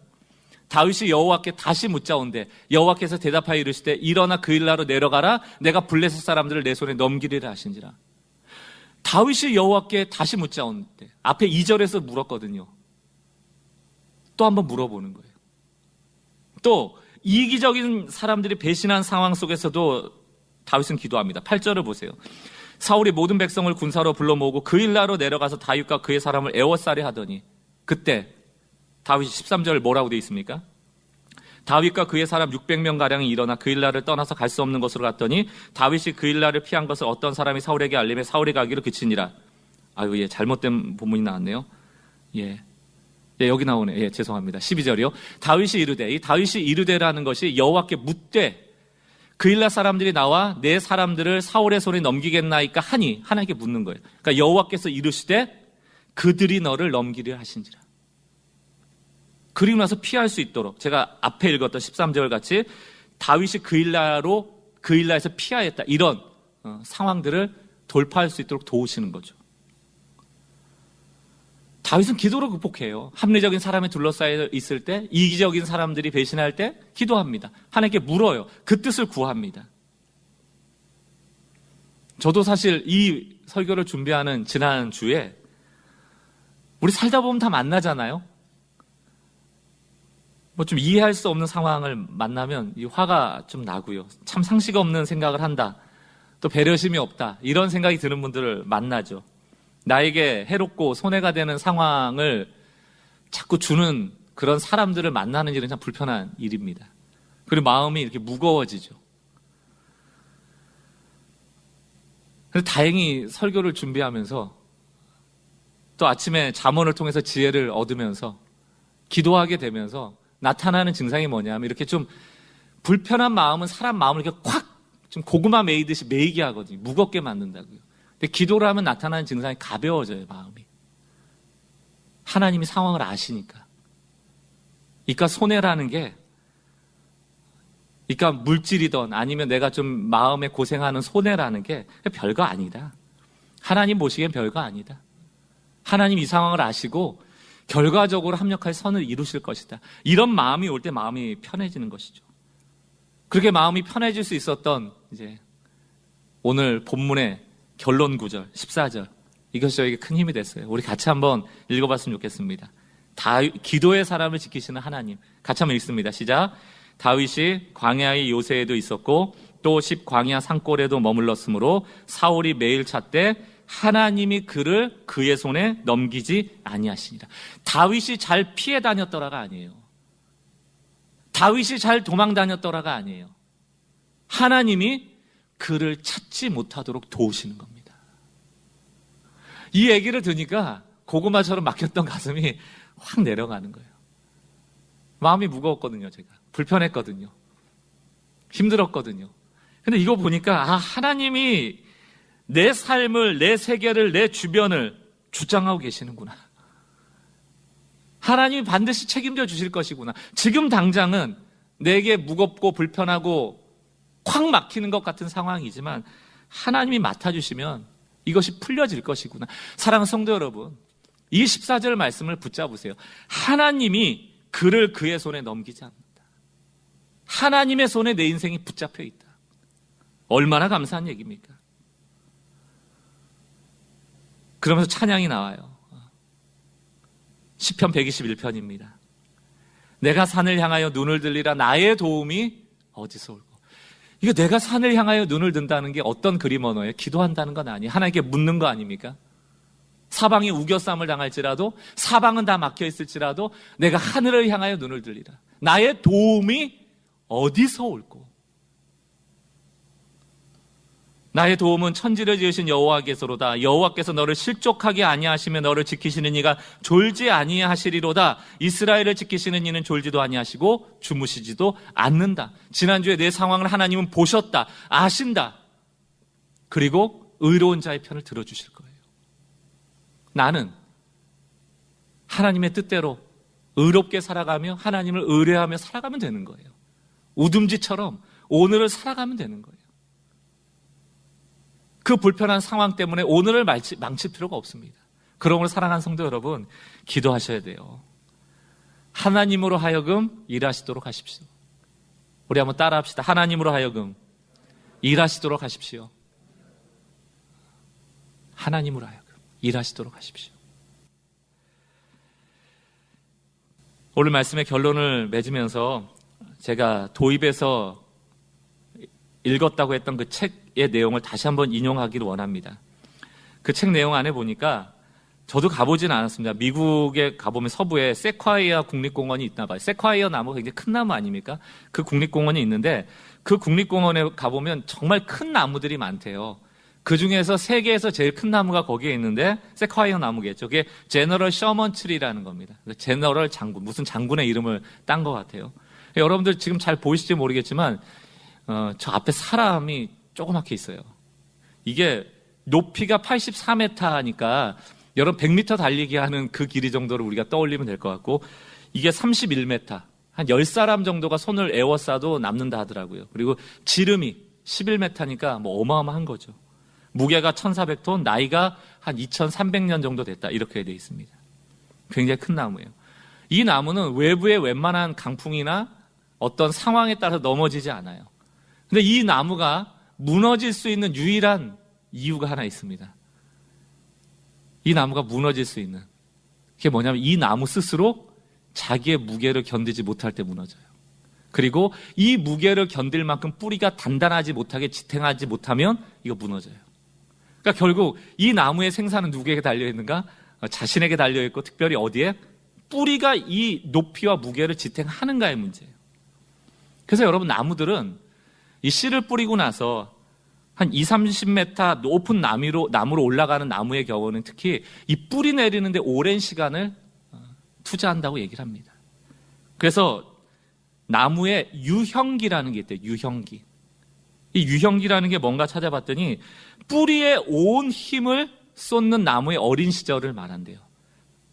다윗이 여호와께 다시 묻자온대 여호와께서 대답하여 이르시되 일어나 그일라로 내려가라. 내가 블레셋 사람들을 내 손에 넘기리라 하신지라. 다윗이 여호와께 다시 묻자온대. 앞에 2절에서 물었거든요. 또 한번 물어보는 거예요. 또 이기적인 사람들이 배신한 상황 속에서도 다윗은 기도합니다. 8절을 보세요. 사울이 모든 백성을 군사로 불러 모으고 그 일나로 내려가서 다윗과 그의 사람을 애워싸려 하더니, 그때 다윗이 13절 뭐라고 되어 있습니까? 다윗과 그의 사람 600명가량이 일어나 그 일나를 떠나서 갈 수 없는 곳으로 갔더니 다윗이 그 일나를 피한 것을 어떤 사람이 사울에게 알림해 사울이 가기를 그치니라. 아유, 예, 잘못된 본문이 나왔네요. 예, 여기 나오네. 예, 죄송합니다. 12절이요. 다윗이 이르되, 이 다윗이 이르되라는 것이 여호와께 묻되 그 일나 사람들이 나와 내 사람들을 사울의 손에 넘기겠나이까 하니, 하나님께 묻는 거예요. 그러니까 여호와께서 이르시되 그들이 너를 넘기려 하신지라. 그리고 나서 피할 수 있도록, 제가 앞에 읽었던 13절 같이 다윗이 그 일나에서 피하였다, 이런 상황들을 돌파할 수 있도록 도우시는 거죠. 다윗은 기도로 극복해요. 합리적인 사람에 둘러싸여 있을 때, 이기적인 사람들이 배신할 때 기도합니다. 하나님께 물어요. 그 뜻을 구합니다. 저도 사실 이 설교를 준비하는 지난 주에, 우리 살다 보면 다 만나잖아요. 뭐 좀 이해할 수 없는 상황을 만나면 이 화가 좀 나고요. 참 상식 없는 생각을 한다, 또 배려심이 없다, 이런 생각이 드는 분들을 만나죠. 나에게 해롭고 손해가 되는 상황을 자꾸 주는 그런 사람들을 만나는 일은 참 불편한 일입니다. 그리고 마음이 이렇게 무거워지죠. 그래서 다행히 설교를 준비하면서 또 아침에 잠언을 통해서 지혜를 얻으면서 기도하게 되면서 나타나는 증상이 뭐냐면, 이렇게 좀 불편한 마음은 사람 마음을 이렇게 콱 좀 고구마 메이듯이 메이게 하거든요. 무겁게 만든다고요. 근데 기도를 하면 나타나는 증상이 가벼워져요, 마음이. 하나님이 상황을 아시니까. 그러니까 손해라는 게, 그러니까 물질이든 아니면 내가 좀 마음에 고생하는 손해라는 게 별거 아니다. 하나님 보시기엔 별거 아니다. 하나님 이 상황을 아시고 결과적으로 합력할 선을 이루실 것이다. 이런 마음이 올 때 마음이 편해지는 것이죠. 그렇게 마음이 편해질 수 있었던 이제 오늘 본문의 결론 구절 14절, 이것이 저에게 큰 힘이 됐어요. 우리 같이 한번 읽어봤으면 좋겠습니다. 기도의 사람을 지키시는 하나님. 같이 한번 읽습니다. 시작. 다윗이 광야의 요새에도 있었고 또 광야 산골에도 머물렀으므로 사울이 매일 찾되 하나님이 그를 그의 손에 넘기지 아니하시니라. 다윗이 잘 피해 다녔더라가 아니에요. 다윗이 잘 도망 다녔더라가 아니에요. 하나님이 그를 찾지 못하도록 도우시는 겁니다. 이 얘기를 듣니까 고구마처럼 막혔던 가슴이 확 내려가는 거예요. 마음이 무거웠거든요. 제가 불편했거든요. 힘들었거든요. 근데 이거 보니까 하나님이 내 삶을, 내 세계를, 내 주변을 주장하고 계시는구나. 하나님이 반드시 책임져 주실 것이구나. 지금 당장은 내게 무겁고 불편하고 콱 막히는 것 같은 상황이지만 하나님이 맡아주시면 이것이 풀려질 것이구나. 사랑하는 성도 여러분, 이 14절 말씀을 붙잡으세요. 하나님이 그를 그의 손에 넘기지 않는다. 하나님의 손에 내 인생이 붙잡혀 있다. 얼마나 감사한 얘기입니까? 그러면서 찬양이 나와요. 시편 121편입니다. 내가 산을 향하여 눈을 들리라. 나의 도움이 어디서 올고. 이거 내가 산을 향하여 눈을 든다는 게 어떤 그림 언어예요? 기도한다는 건 아니에요. 하나님께 묻는 거 아닙니까? 사방이 우겨쌈을 당할지라도, 사방은 다 막혀 있을지라도 내가 하늘을 향하여 눈을 들리라. 나의 도움이 어디서 올고. 나의 도움은 천지를 지으신 여호와께서로다. 여호와께서 너를 실족하게 아니하시며 너를 지키시는 이가 졸지 아니하시리로다. 이스라엘을 지키시는 이는 졸지도 아니하시고 주무시지도 않는다. 지난주에 내 상황을 하나님은 보셨다, 아신다. 그리고 의로운 자의 편을 들어주실 거예요. 나는 하나님의 뜻대로 의롭게 살아가며 하나님을 의뢰하며 살아가면 되는 거예요. 우둠지처럼 오늘을 살아가면 되는 거예요. 그 불편한 상황 때문에 오늘을 망칠 필요가 없습니다. 그러므로 사랑하는 성도 여러분, 기도하셔야 돼요. 하나님으로 하여금 일하시도록 하십시오. 우리 한번 따라 합시다. 하나님으로 하여금 일하시도록 하십시오. 하나님으로 하여금 일하시도록 하십시오. 오늘 말씀의 결론을 맺으면서 제가 도입에서 읽었다고 했던 그 책의 내용을 다시 한번 인용하기를 원합니다. 그 책 내용 안에 보니까 저도 가보진 않았습니다. 미국에 가보면 서부에 세콰이어 국립공원이 있나 봐요. 세콰이어 나무가 굉장히 큰 나무 아닙니까? 그 국립공원이 있는데 그 국립공원에 가보면 정말 큰 나무들이 많대요. 그 중에서 세계에서 제일 큰 나무가 거기에 있는데 세콰이어 나무겠죠. 그게 제너럴 셔먼 트리라는 겁니다. 제너럴 장군, 무슨 장군의 이름을 딴 것 같아요. 여러분들 지금 잘 보이실지 모르겠지만 저 앞에 사람이 조그맣게 있어요. 이게 높이가 84m니까 여러분 100m 달리기 하는 그 길이 정도를 우리가 떠올리면 될 것 같고, 이게 31m, 한 10사람 정도가 손을 에워싸도 남는다 하더라고요. 그리고 지름이 11m니까 뭐 어마어마한 거죠. 무게가 1400톤, 나이가 한 2300년 정도 됐다, 이렇게 되어 있습니다. 굉장히 큰 나무예요. 이 나무는 외부의 웬만한 강풍이나 어떤 상황에 따라 넘어지지 않아요. 근데 이 나무가 무너질 수 있는 유일한 이유가 하나 있습니다. 이 나무가 무너질 수 있는, 그게 뭐냐면 이 나무 스스로 자기의 무게를 견디지 못할 때 무너져요. 그리고 이 무게를 견딜 만큼 뿌리가 단단하지 못하게 지탱하지 못하면 이거 무너져요. 그러니까 결국 이 나무의 생사는 누구에게 달려있는가? 자신에게 달려있고, 특별히 어디에? 뿌리가 이 높이와 무게를 지탱하는가의 문제예요. 그래서 여러분, 나무들은 이 씨를 뿌리고 나서 한 20-30m 높은 나무로 올라가는 나무의 경우는 특히 이 뿌리 내리는데 오랜 시간을 투자한다고 얘기를 합니다. 그래서 나무에 유형기라는 게 있대요. 유형기. 이 유형기라는 게 뭔가 찾아봤더니 뿌리에 온 힘을 쏟는 나무의 어린 시절을 말한대요.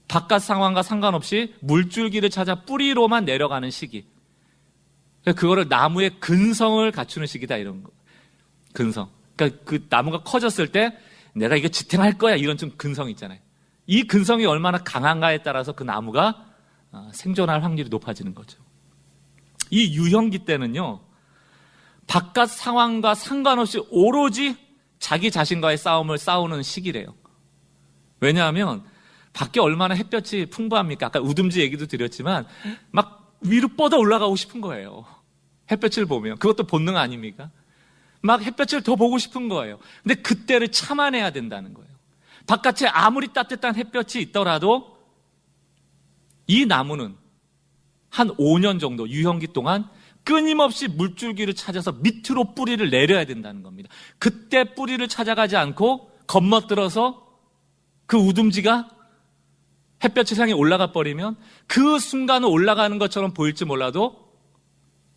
바깥 상황과 상관없이 물줄기를 찾아 뿌리로만 내려가는 시기. 그거를 나무의 근성을 갖추는 시기다, 이런 거. 근성. 그러니까 그 나무가 커졌을 때 내가 이거 지탱할 거야, 이런 좀 근성이 있잖아요. 이 근성이 얼마나 강한가에 따라서 그 나무가 생존할 확률이 높아지는 거죠. 이 유형기 때는요, 바깥 상황과 상관없이 오로지 자기 자신과의 싸우는 시기래요. 왜냐하면 밖에 얼마나 햇볕이 풍부합니까? 아까 우듬지 얘기도 드렸지만 막 위로 뻗어 올라가고 싶은 거예요. 햇볕을 보면. 그것도 본능 아닙니까? 막 햇볕을 더 보고 싶은 거예요. 근데 그때를 참아내야 된다는 거예요. 바깥에 아무리 따뜻한 햇볕이 있더라도 이 나무는 한 5년 정도 유형기 동안 끊임없이 물줄기를 찾아서 밑으로 뿌리를 내려야 된다는 겁니다. 그때 뿌리를 찾아가지 않고 겁먹들어서 그 우듬지가 햇볕을 향해 올라가 버리면 그 순간은 올라가는 것처럼 보일지 몰라도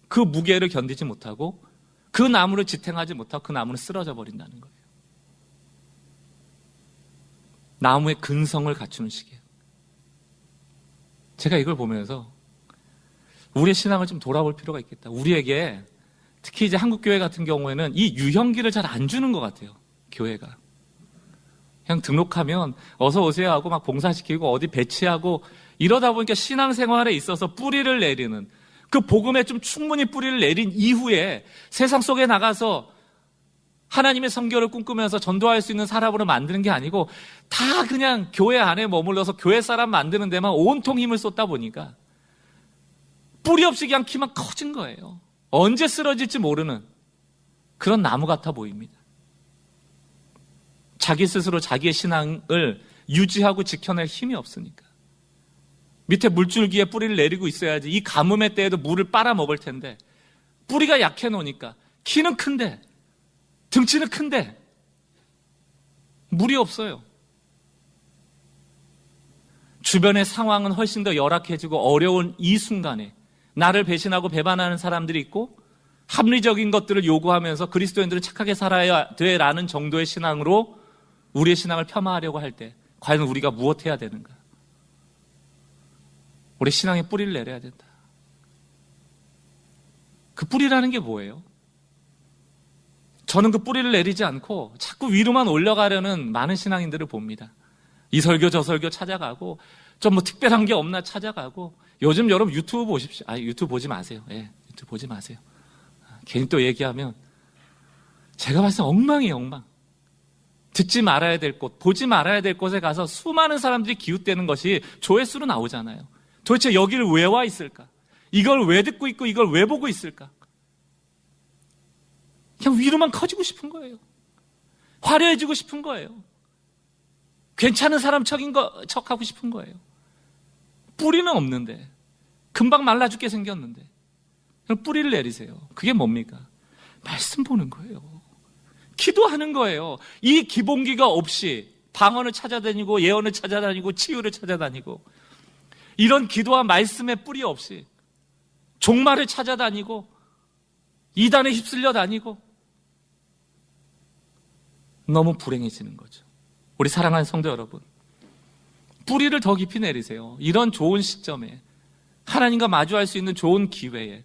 그 무게를 견디지 못하고 그 나무를 지탱하지 못하고 그 나무는 쓰러져 버린다는 거예요. 나무의 근성을 갖추는 시기예요. 제가 이걸 보면서 우리의 신앙을 좀 돌아볼 필요가 있겠다. 우리에게 특히 이제 한국교회 같은 경우에는 이 유형기를 잘 안 주는 것 같아요. 교회가. 그냥 등록하면 어서 오세요 하고 막 봉사시키고 어디 배치하고 이러다 보니까 신앙생활에 있어서 뿌리를 내리는, 그 복음에 좀 충분히 뿌리를 내린 이후에 세상 속에 나가서 하나님의 선교를 꿈꾸면서 전도할 수 있는 사람으로 만드는 게 아니고 다 그냥 교회 안에 머물러서 교회 사람 만드는 데만 온통 힘을 쏟다 보니까 뿌리 없이 그냥 키만 커진 거예요. 언제 쓰러질지 모르는 그런 나무 같아 보입니다. 자기 스스로 자기의 신앙을 유지하고 지켜낼 힘이 없으니까. 밑에 물줄기에 뿌리를 내리고 있어야지 이 가뭄의 때에도 물을 빨아먹을 텐데 뿌리가 약해 놓으니까 키는 큰데 등치는 큰데 물이 없어요. 주변의 상황은 훨씬 더 열악해지고 어려운 이 순간에 나를 배신하고 배반하는 사람들이 있고 합리적인 것들을 요구하면서 그리스도인들은 착하게 살아야 돼라는 정도의 신앙으로 우리의 신앙을 폄하하려고 할 때 과연 우리가 무엇해야 되는가? 우리 신앙에 뿌리를 내려야 된다. 그 뿌리라는 게 뭐예요? 저는 그 뿌리를 내리지 않고 자꾸 위로만 올라가려는 많은 신앙인들을 봅니다. 이 설교 저 설교 찾아가고 좀 뭐 특별한 게 없나 찾아가고. 요즘 여러분 유튜브 보십시오. 유튜브 보지 마세요. 예, 유튜브 보지 마세요. 괜히 또 얘기하면 제가 봤을 때 엉망이에요, 엉망. 듣지 말아야 될 곳, 보지 말아야 될 곳에 가서 수많은 사람들이 기웃대는 것이 조회수로 나오잖아요. 도대체 여기를 왜 와 있을까? 이걸 왜 듣고 있고 이걸 왜 보고 있을까? 그냥 위로만 커지고 싶은 거예요. 화려해지고 싶은 거예요. 괜찮은 사람 척하고 싶은 거예요. 뿌리는 없는데, 금방 말라 죽게 생겼는데 그럼 뿌리를 내리세요. 그게 뭡니까? 말씀 보는 거예요. 기도하는 거예요. 이 기본기가 없이 방언을 찾아다니고 예언을 찾아다니고 치유를 찾아다니고 이런 기도와 말씀의 뿌리 없이 종말을 찾아다니고 이단에 휩쓸려 다니고 너무 불행해지는 거죠. 우리 사랑하는 성도 여러분, 뿌리를 더 깊이 내리세요. 이런 좋은 시점에, 하나님과 마주할 수 있는 좋은 기회에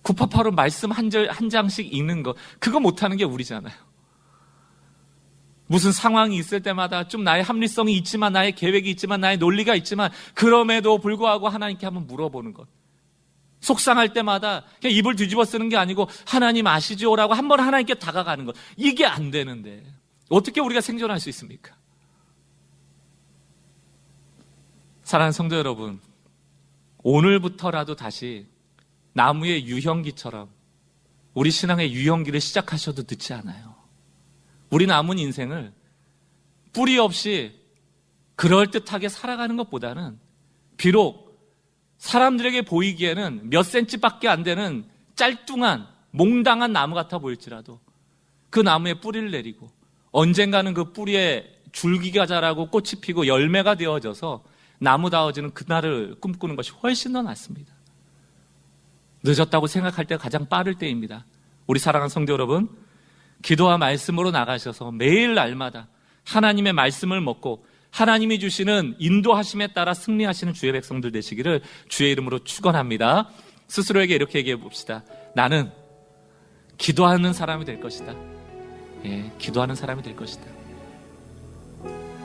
구파파로 말씀 한 장씩 읽는 거, 그거 못하는 게 우리잖아요. 무슨 상황이 있을 때마다 좀 나의 합리성이 있지만, 나의 계획이 있지만, 나의 논리가 있지만 그럼에도 불구하고 하나님께 한번 물어보는 것. 속상할 때마다 그냥 입을 뒤집어 쓰는 게 아니고 하나님 아시죠라고 한번 하나님께 다가가는 것. 이게 안 되는데 어떻게 우리가 생존할 수 있습니까? 사랑하는 성도 여러분, 오늘부터라도 다시 나무의 유형기처럼 우리 신앙의 유형기를 시작하셔도 늦지 않아요. 우리 남은 인생을 뿌리 없이 그럴듯하게 살아가는 것보다는 비록 사람들에게 보이기에는 몇 센치밖에 안 되는 짤뚱한 몽당한 나무 같아 보일지라도 그 나무에 뿌리를 내리고 언젠가는 그 뿌리에 줄기가 자라고 꽃이 피고 열매가 되어져서 나무다워지는 그날을 꿈꾸는 것이 훨씬 더 낫습니다. 늦었다고 생각할 때가 가장 빠를 때입니다. 우리 사랑하는 성도 여러분, 기도와 말씀으로 나가셔서 매일 날마다 하나님의 말씀을 먹고 하나님이 주시는 인도하심에 따라 승리하시는 주의 백성들 되시기를 주의 이름으로 축원합니다. 스스로에게 이렇게 얘기해 봅시다. 나는 기도하는 사람이 될 것이다. 예, 기도하는 사람이 될 것이다.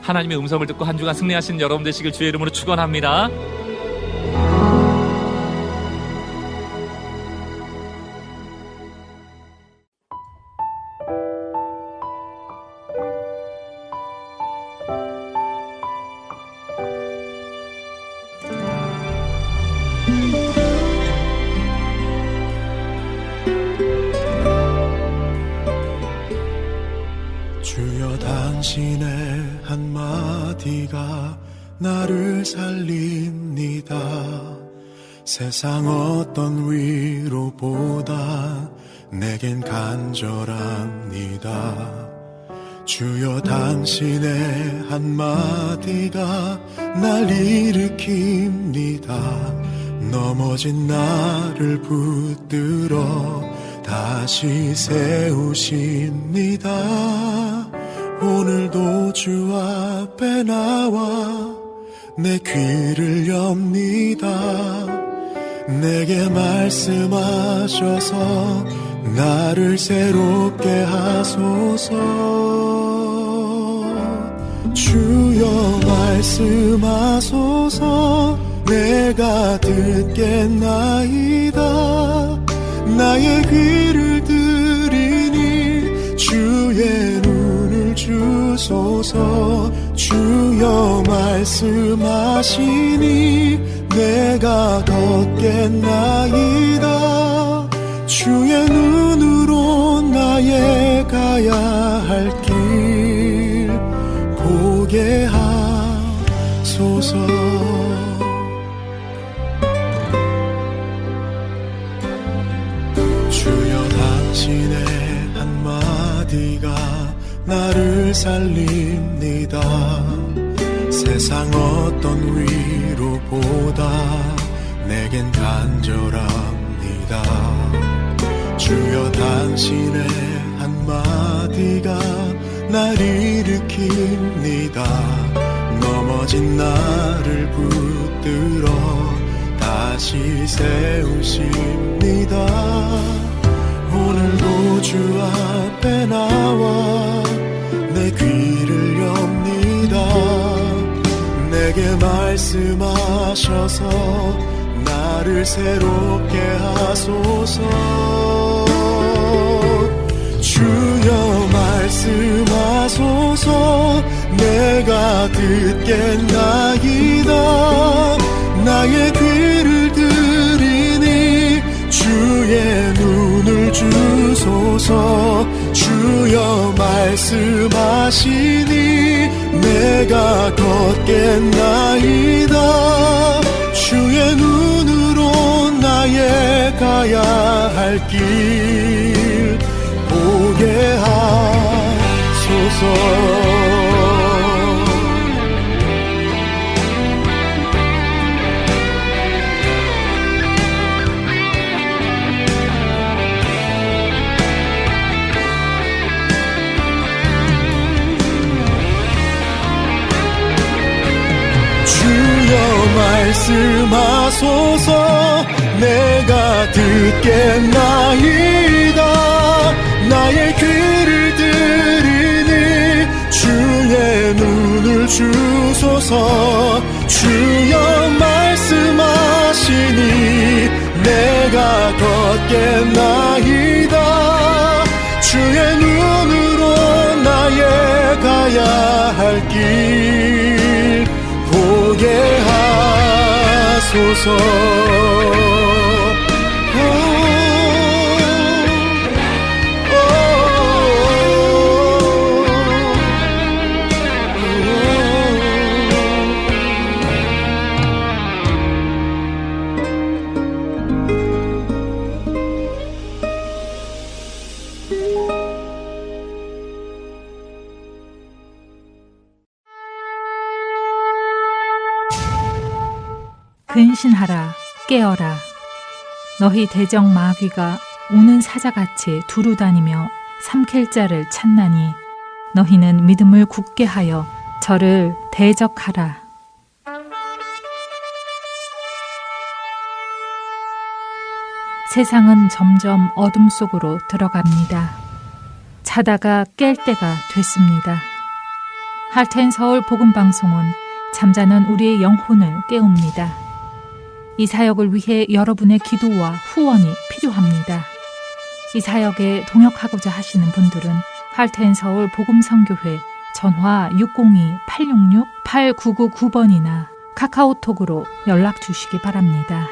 하나님의 음성을 듣고 한 주간 승리하시는 여러분 되시길 주의 이름으로 축원합니다. 주여 당신의 한마디가 나를 살립니다. 세상 어떤 위로보다 내겐 간절합니다. 주여 당신의 한마디가 날 일으킵니다. 넘어진 나를 붙들어 다시 세우십니다. 오늘도 주 앞에 나와 내 귀를 엽니다. 내게 말씀하셔서 나를 새롭게 하소서. 주여 말씀하소서. 내가 듣겠나이다. 나의 귀를 들이니 주의 눈을 주소서. 주여 말씀하시니 내가 걷겠나이다. 주의 눈으로 나의 가야 할 길 보게 하소서. 주여 당신의 한마디가 나를 살립니다. 세상 어떤 위로보다 내겐 간절합니다. 주여 당신의 한마디가 날 일으킵니다. 넘어진 나를 붙들어 다시 세우십니다. 오늘도 주 앞에 나와 내 귀를 엽니다. 내게 말씀하셔서 나를 새롭게 하소서. 주여 말씀하소서. 내가 듣겠나이다. 나의 귀를 들이니 주의 눈을 주소서. 주여 말씀하시니 내가 걷겠나이다. 주의 눈으로 나의 가야 할 길 보게 하소서. 말씀하소서. 내가 듣겠나이다. 나의 귀를 들이니 주의 눈을 주소서. 주여 말씀하시니 내가 걷겠나이다. 주의 눈으로 나의 가야 할 길 보게 하소서. 근신하라, 깨어라. 너희 대적 마귀가 우는 사자같이 두루 다니며 삼킬 자를 찾나니 너희는 믿음을 굳게 하여 저를 대적하라. 세상은 점점 어둠 속으로 들어갑니다. 자다가 깰 때가 됐습니다. 할텐 서울 복음방송은 잠자는 우리의 영혼을 깨웁니다. 이 사역을 위해 여러분의 기도와 후원이 필요합니다. 이 사역에 동역하고자 하시는 분들은 할텐 서울 복음선교회 전화 602-866-8999번이나 카카오톡으로 연락 주시기 바랍니다.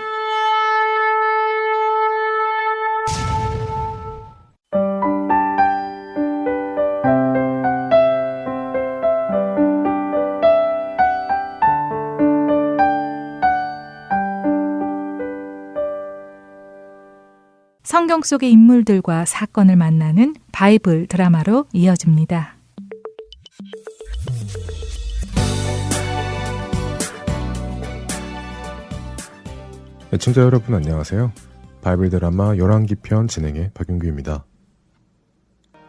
성경 속의 인물들과 사건을 만나는 바이블 드라마로 이어집니다. 애청자 여러분 안녕하세요. 바이블 드라마 열왕기편 진행의 박윤규입니다.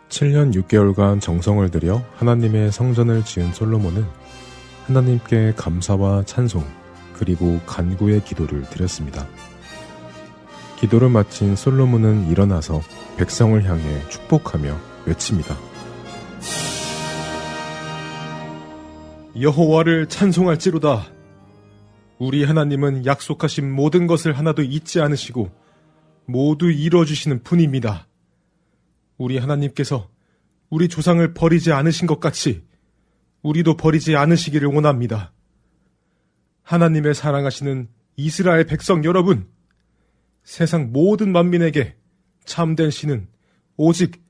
7년 6개월간 정성을 들여 하나님의 성전을 지은 솔로몬은 하나님께 감사와 찬송 그리고 간구의 기도를 드렸습니다. 기도를 마친 솔로몬은 일어나서 백성을 향해 축복하며 외칩니다. 여호와를 찬송할지로다. 우리 하나님은 약속하신 모든 것을 하나도 잊지 않으시고 모두 이루어주시는 분입니다. 우리 하나님께서 우리 조상을 버리지 않으신 것 같이 우리도 버리지 않으시기를 원합니다. 하나님의 사랑하시는 이스라엘 백성 여러분, 세상 모든 만민에게 참된 신은 오직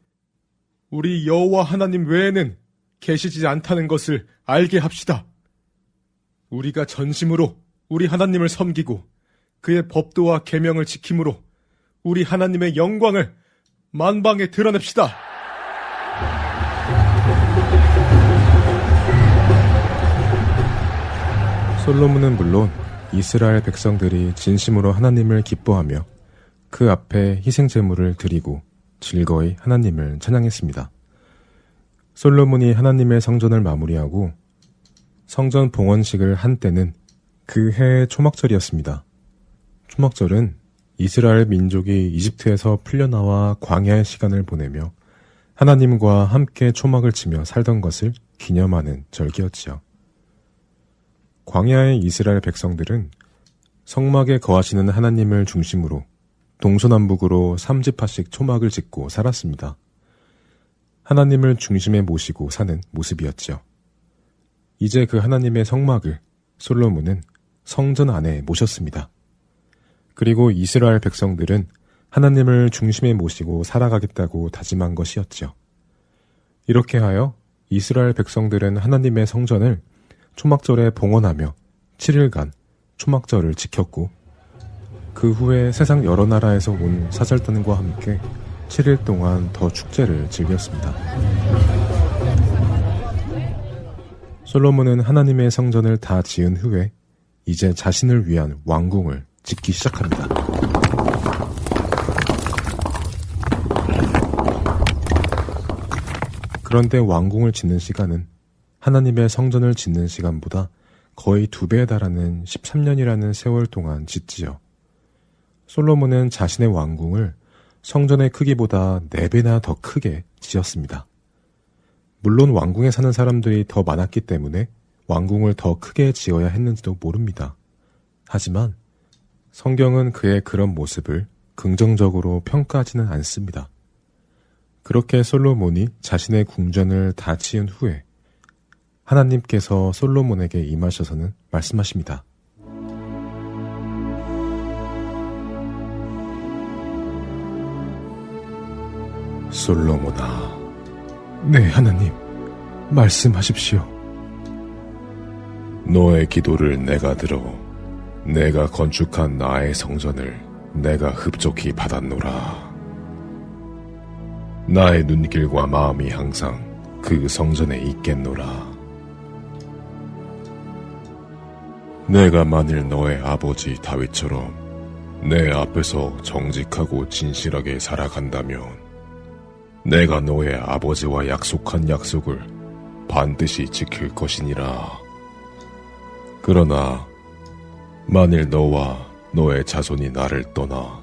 우리 여호와 하나님 외에는 계시지 않다는 것을 알게 합시다. 우리가 전심으로 우리 하나님을 섬기고 그의 법도와 계명을 지킴으로 우리 하나님의 영광을 만방에 드러냅시다. 솔로몬은 물론 이스라엘 백성들이 진심으로 하나님을 기뻐하며 그 앞에 희생제물을 드리고 즐거이 하나님을 찬양했습니다. 솔로몬이 하나님의 성전을 마무리하고 성전 봉헌식을 한 때는 그 해의 초막절이었습니다. 초막절은 이스라엘 민족이 이집트에서 풀려나와 광야의 시간을 보내며 하나님과 함께 초막을 치며 살던 것을 기념하는 절기였지요. 광야의 이스라엘 백성들은 성막에 거하시는 하나님을 중심으로 동서남북으로 3지파씩 초막을 짓고 살았습니다. 하나님을 중심에 모시고 사는 모습이었죠. 이제 그 하나님의 성막을 솔로몬은 성전 안에 모셨습니다. 그리고 이스라엘 백성들은 하나님을 중심에 모시고 살아가겠다고 다짐한 것이었죠. 이렇게 하여 이스라엘 백성들은 하나님의 성전을 초막절에 봉헌하며 7일간 초막절을 지켰고, 그 후에 세상 여러 나라에서 온 사절단과 함께 7일 동안 더 축제를 즐겼습니다. 솔로몬은 하나님의 성전을 다 지은 후에 이제 자신을 위한 왕궁을 짓기 시작합니다. 그런데 왕궁을 짓는 시간은 하나님의 성전을 짓는 시간보다 거의 2배에 달하는 13년이라는 세월 동안 짓지요. 솔로몬은 자신의 왕궁을 성전의 크기보다 4배나 더 크게 지었습니다. 물론 왕궁에 사는 사람들이 더 많았기 때문에 왕궁을 더 크게 지어야 했는지도 모릅니다. 하지만 성경은 그의 그런 모습을 긍정적으로 평가하지는 않습니다. 그렇게 솔로몬이 자신의 궁전을 다 지은 후에 하나님께서 솔로몬에게 임하셔서는 말씀하십니다. 솔로몬아, 네 하나님, 말씀하십시오. 너의 기도를 내가 들어 내가 건축한 나의 성전을 내가 흡족히 받았노라. 나의 눈길과 마음이 항상 그 성전에 있겠노라. 내가 만일 너의 아버지 다윗처럼 내 앞에서 정직하고 진실하게 살아간다면 내가 너의 아버지와 약속한 약속을 반드시 지킬 것이니라. 그러나 만일 너와 너의 자손이 나를 떠나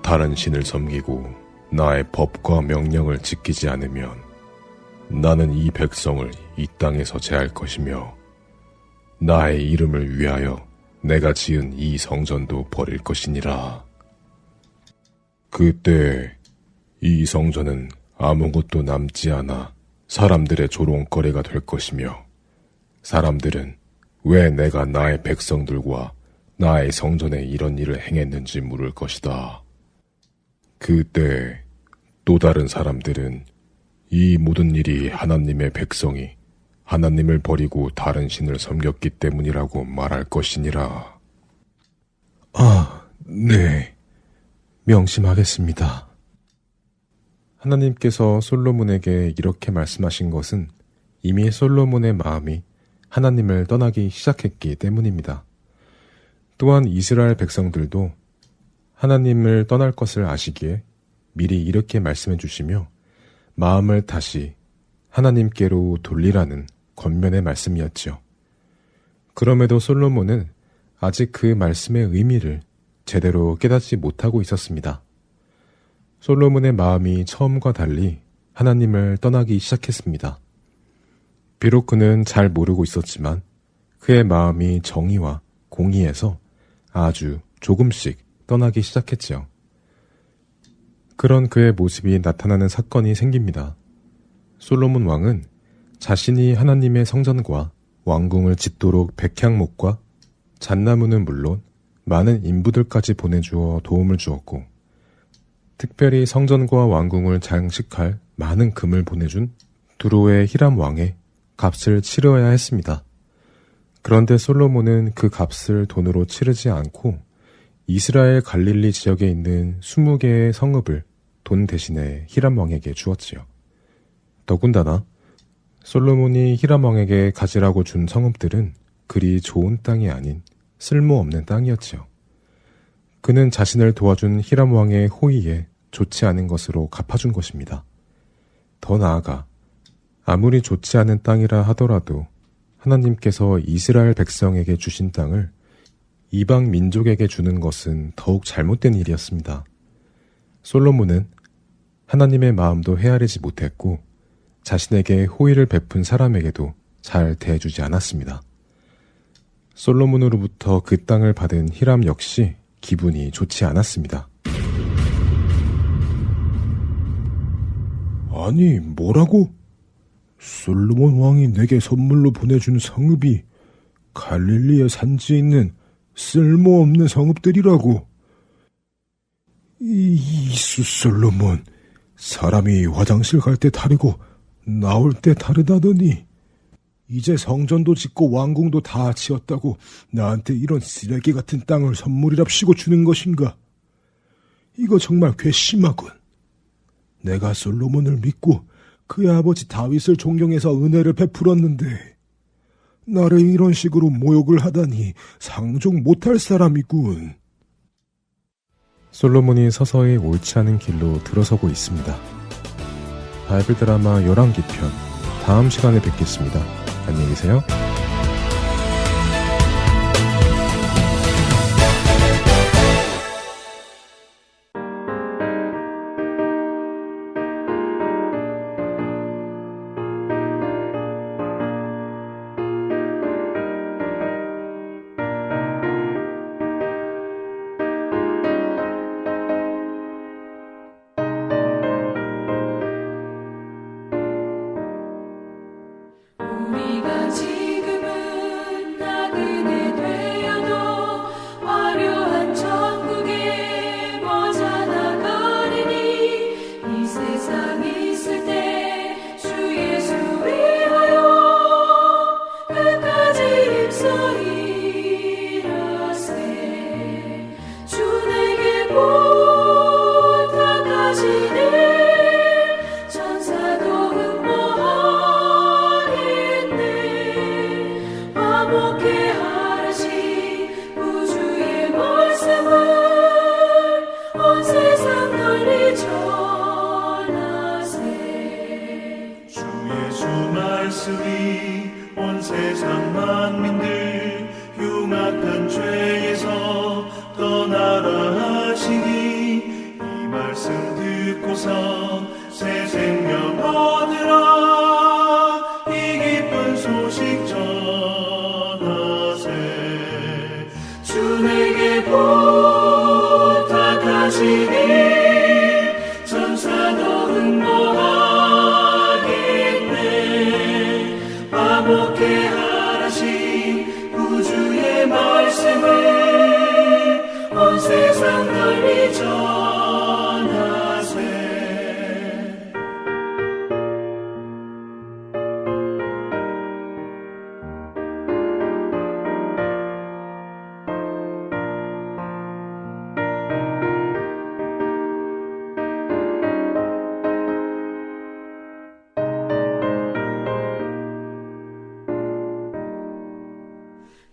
다른 신을 섬기고 나의 법과 명령을 지키지 않으면 나는 이 백성을 이 땅에서 제할 것이며 나의 이름을 위하여 내가 지은 이 성전도 버릴 것이니라. 그때 이 성전은 아무것도 남지 않아 사람들의 조롱거리가 될 것이며 사람들은 왜 내가 나의 백성들과 나의 성전에 이런 일을 행했는지 물을 것이다. 그때 또 다른 사람들은 이 모든 일이 하나님의 백성이 하나님을 버리고 다른 신을 섬겼기 때문이라고 말할 것이니라. 네. 명심하겠습니다. 하나님께서 솔로몬에게 이렇게 말씀하신 것은 이미 솔로몬의 마음이 하나님을 떠나기 시작했기 때문입니다. 또한 이스라엘 백성들도 하나님을 떠날 것을 아시기에 미리 이렇게 말씀해 주시며 마음을 다시 하나님께로 돌리라는 권면의 말씀이었죠. 그럼에도 솔로몬은 아직 그 말씀의 의미를 제대로 깨닫지 못하고 있었습니다. 솔로몬의 마음이 처음과 달리 하나님을 떠나기 시작했습니다. 비록 그는 잘 모르고 있었지만 그의 마음이 정의와 공의에서 아주 조금씩 떠나기 시작했지요. 그런 그의 모습이 나타나는 사건이 생깁니다. 솔로몬 왕은 자신이 하나님의 성전과 왕궁을 짓도록 백향목과 잣나무는 물론 많은 인부들까지 보내주어 도움을 주었고 특별히 성전과 왕궁을 장식할 많은 금을 보내준 두로의 히람 왕의 값을 치러야 했습니다. 그런데 솔로몬은 그 값을 돈으로 치르지 않고 이스라엘 갈릴리 지역에 있는 20개의 성읍을 돈 대신에 히람 왕에게 주었지요. 더군다나 솔로몬이 히람 왕에게 가지라고 준 성읍들은 그리 좋은 땅이 아닌 쓸모없는 땅이었지요. 그는 자신을 도와준 히람 왕의 호의에 좋지 않은 것으로 갚아준 것입니다. 더 나아가 아무리 좋지 않은 땅이라 하더라도 하나님께서 이스라엘 백성에게 주신 땅을 이방 민족에게 주는 것은 더욱 잘못된 일이었습니다. 솔로몬은 하나님의 마음도 헤아리지 못했고 자신에게 호의를 베푼 사람에게도 잘 대해주지 않았습니다. 솔로몬으로부터 그 땅을 받은 히람 역시 기분이 좋지 않았습니다. 아니, 뭐라고? 솔로몬 왕이 내게 선물로 보내준 성읍이 갈릴리의 산지에 있는 쓸모없는 성읍들이라고. 이수 솔로몬, 사람이 화장실 갈 때 다르고 나올 때 다르다더니 이제 성전도 짓고 왕궁도 다 지었다고 나한테 이런 쓰레기 같은 땅을 선물이랍시고 주는 것인가? 이거 정말 괘씸하군. 내가 솔로몬을 믿고 그의 아버지 다윗을 존경해서 은혜를 베풀었는데 나를 이런 식으로 모욕을 하다니 상종 못할 사람이군. 솔로몬이 서서히 옳지 않은 길로 들어서고 있습니다. 바이블 드라마 열왕기 편 다음 시간에 뵙겠습니다. 안녕히 계세요. 우리가 지금은 나그네 되어도 화려한 천국에 머지않아 가리니 이 세상 있을 때 주 예수 위하여 끝까지 힘써 일하세. 주 내게 부탁하시네. 천사도 화목해 하라시 우주의 말씀을 온 세상 널리 전하세. 주 예수 말씀이 온 세상 만민들 흉악한 죄에서 떠나라 하시니 이 말씀 듣고서 새 생명 얻으라. 이 기쁜 소식 전하세. 주 내게 부탁하시니 천사도 응모하겠네. 화목해 하라시 우주의 말씀을 온 세상 널리 전하세.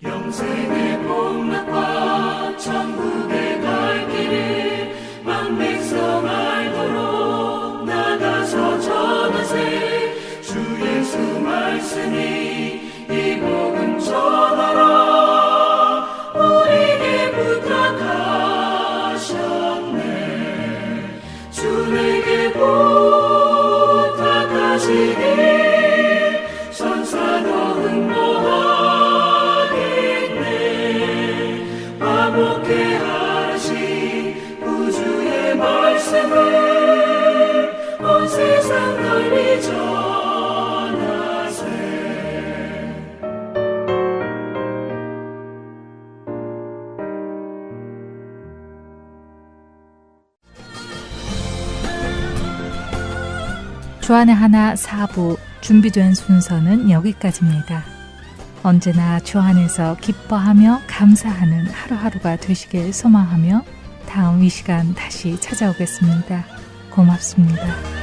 영생의 복락과 천국에 갈 길을 만백성 알도록 나가서 전하세. 주 예수 말씀이 이 복음 전하라. 우리에게 부탁하셨네. 주 내게 부탁하시니 천사도 응모하겠네. 화목해 하라시 우주의 말씀을 온 세상 널리 전하세. 주안의 하나 4부 준비된 순서는 여기까지입니다. 언제나 주 안에서 기뻐하며 감사하는 하루하루가 되시길 소망하며 다음 이 시간 다시 찾아오겠습니다. 고맙습니다.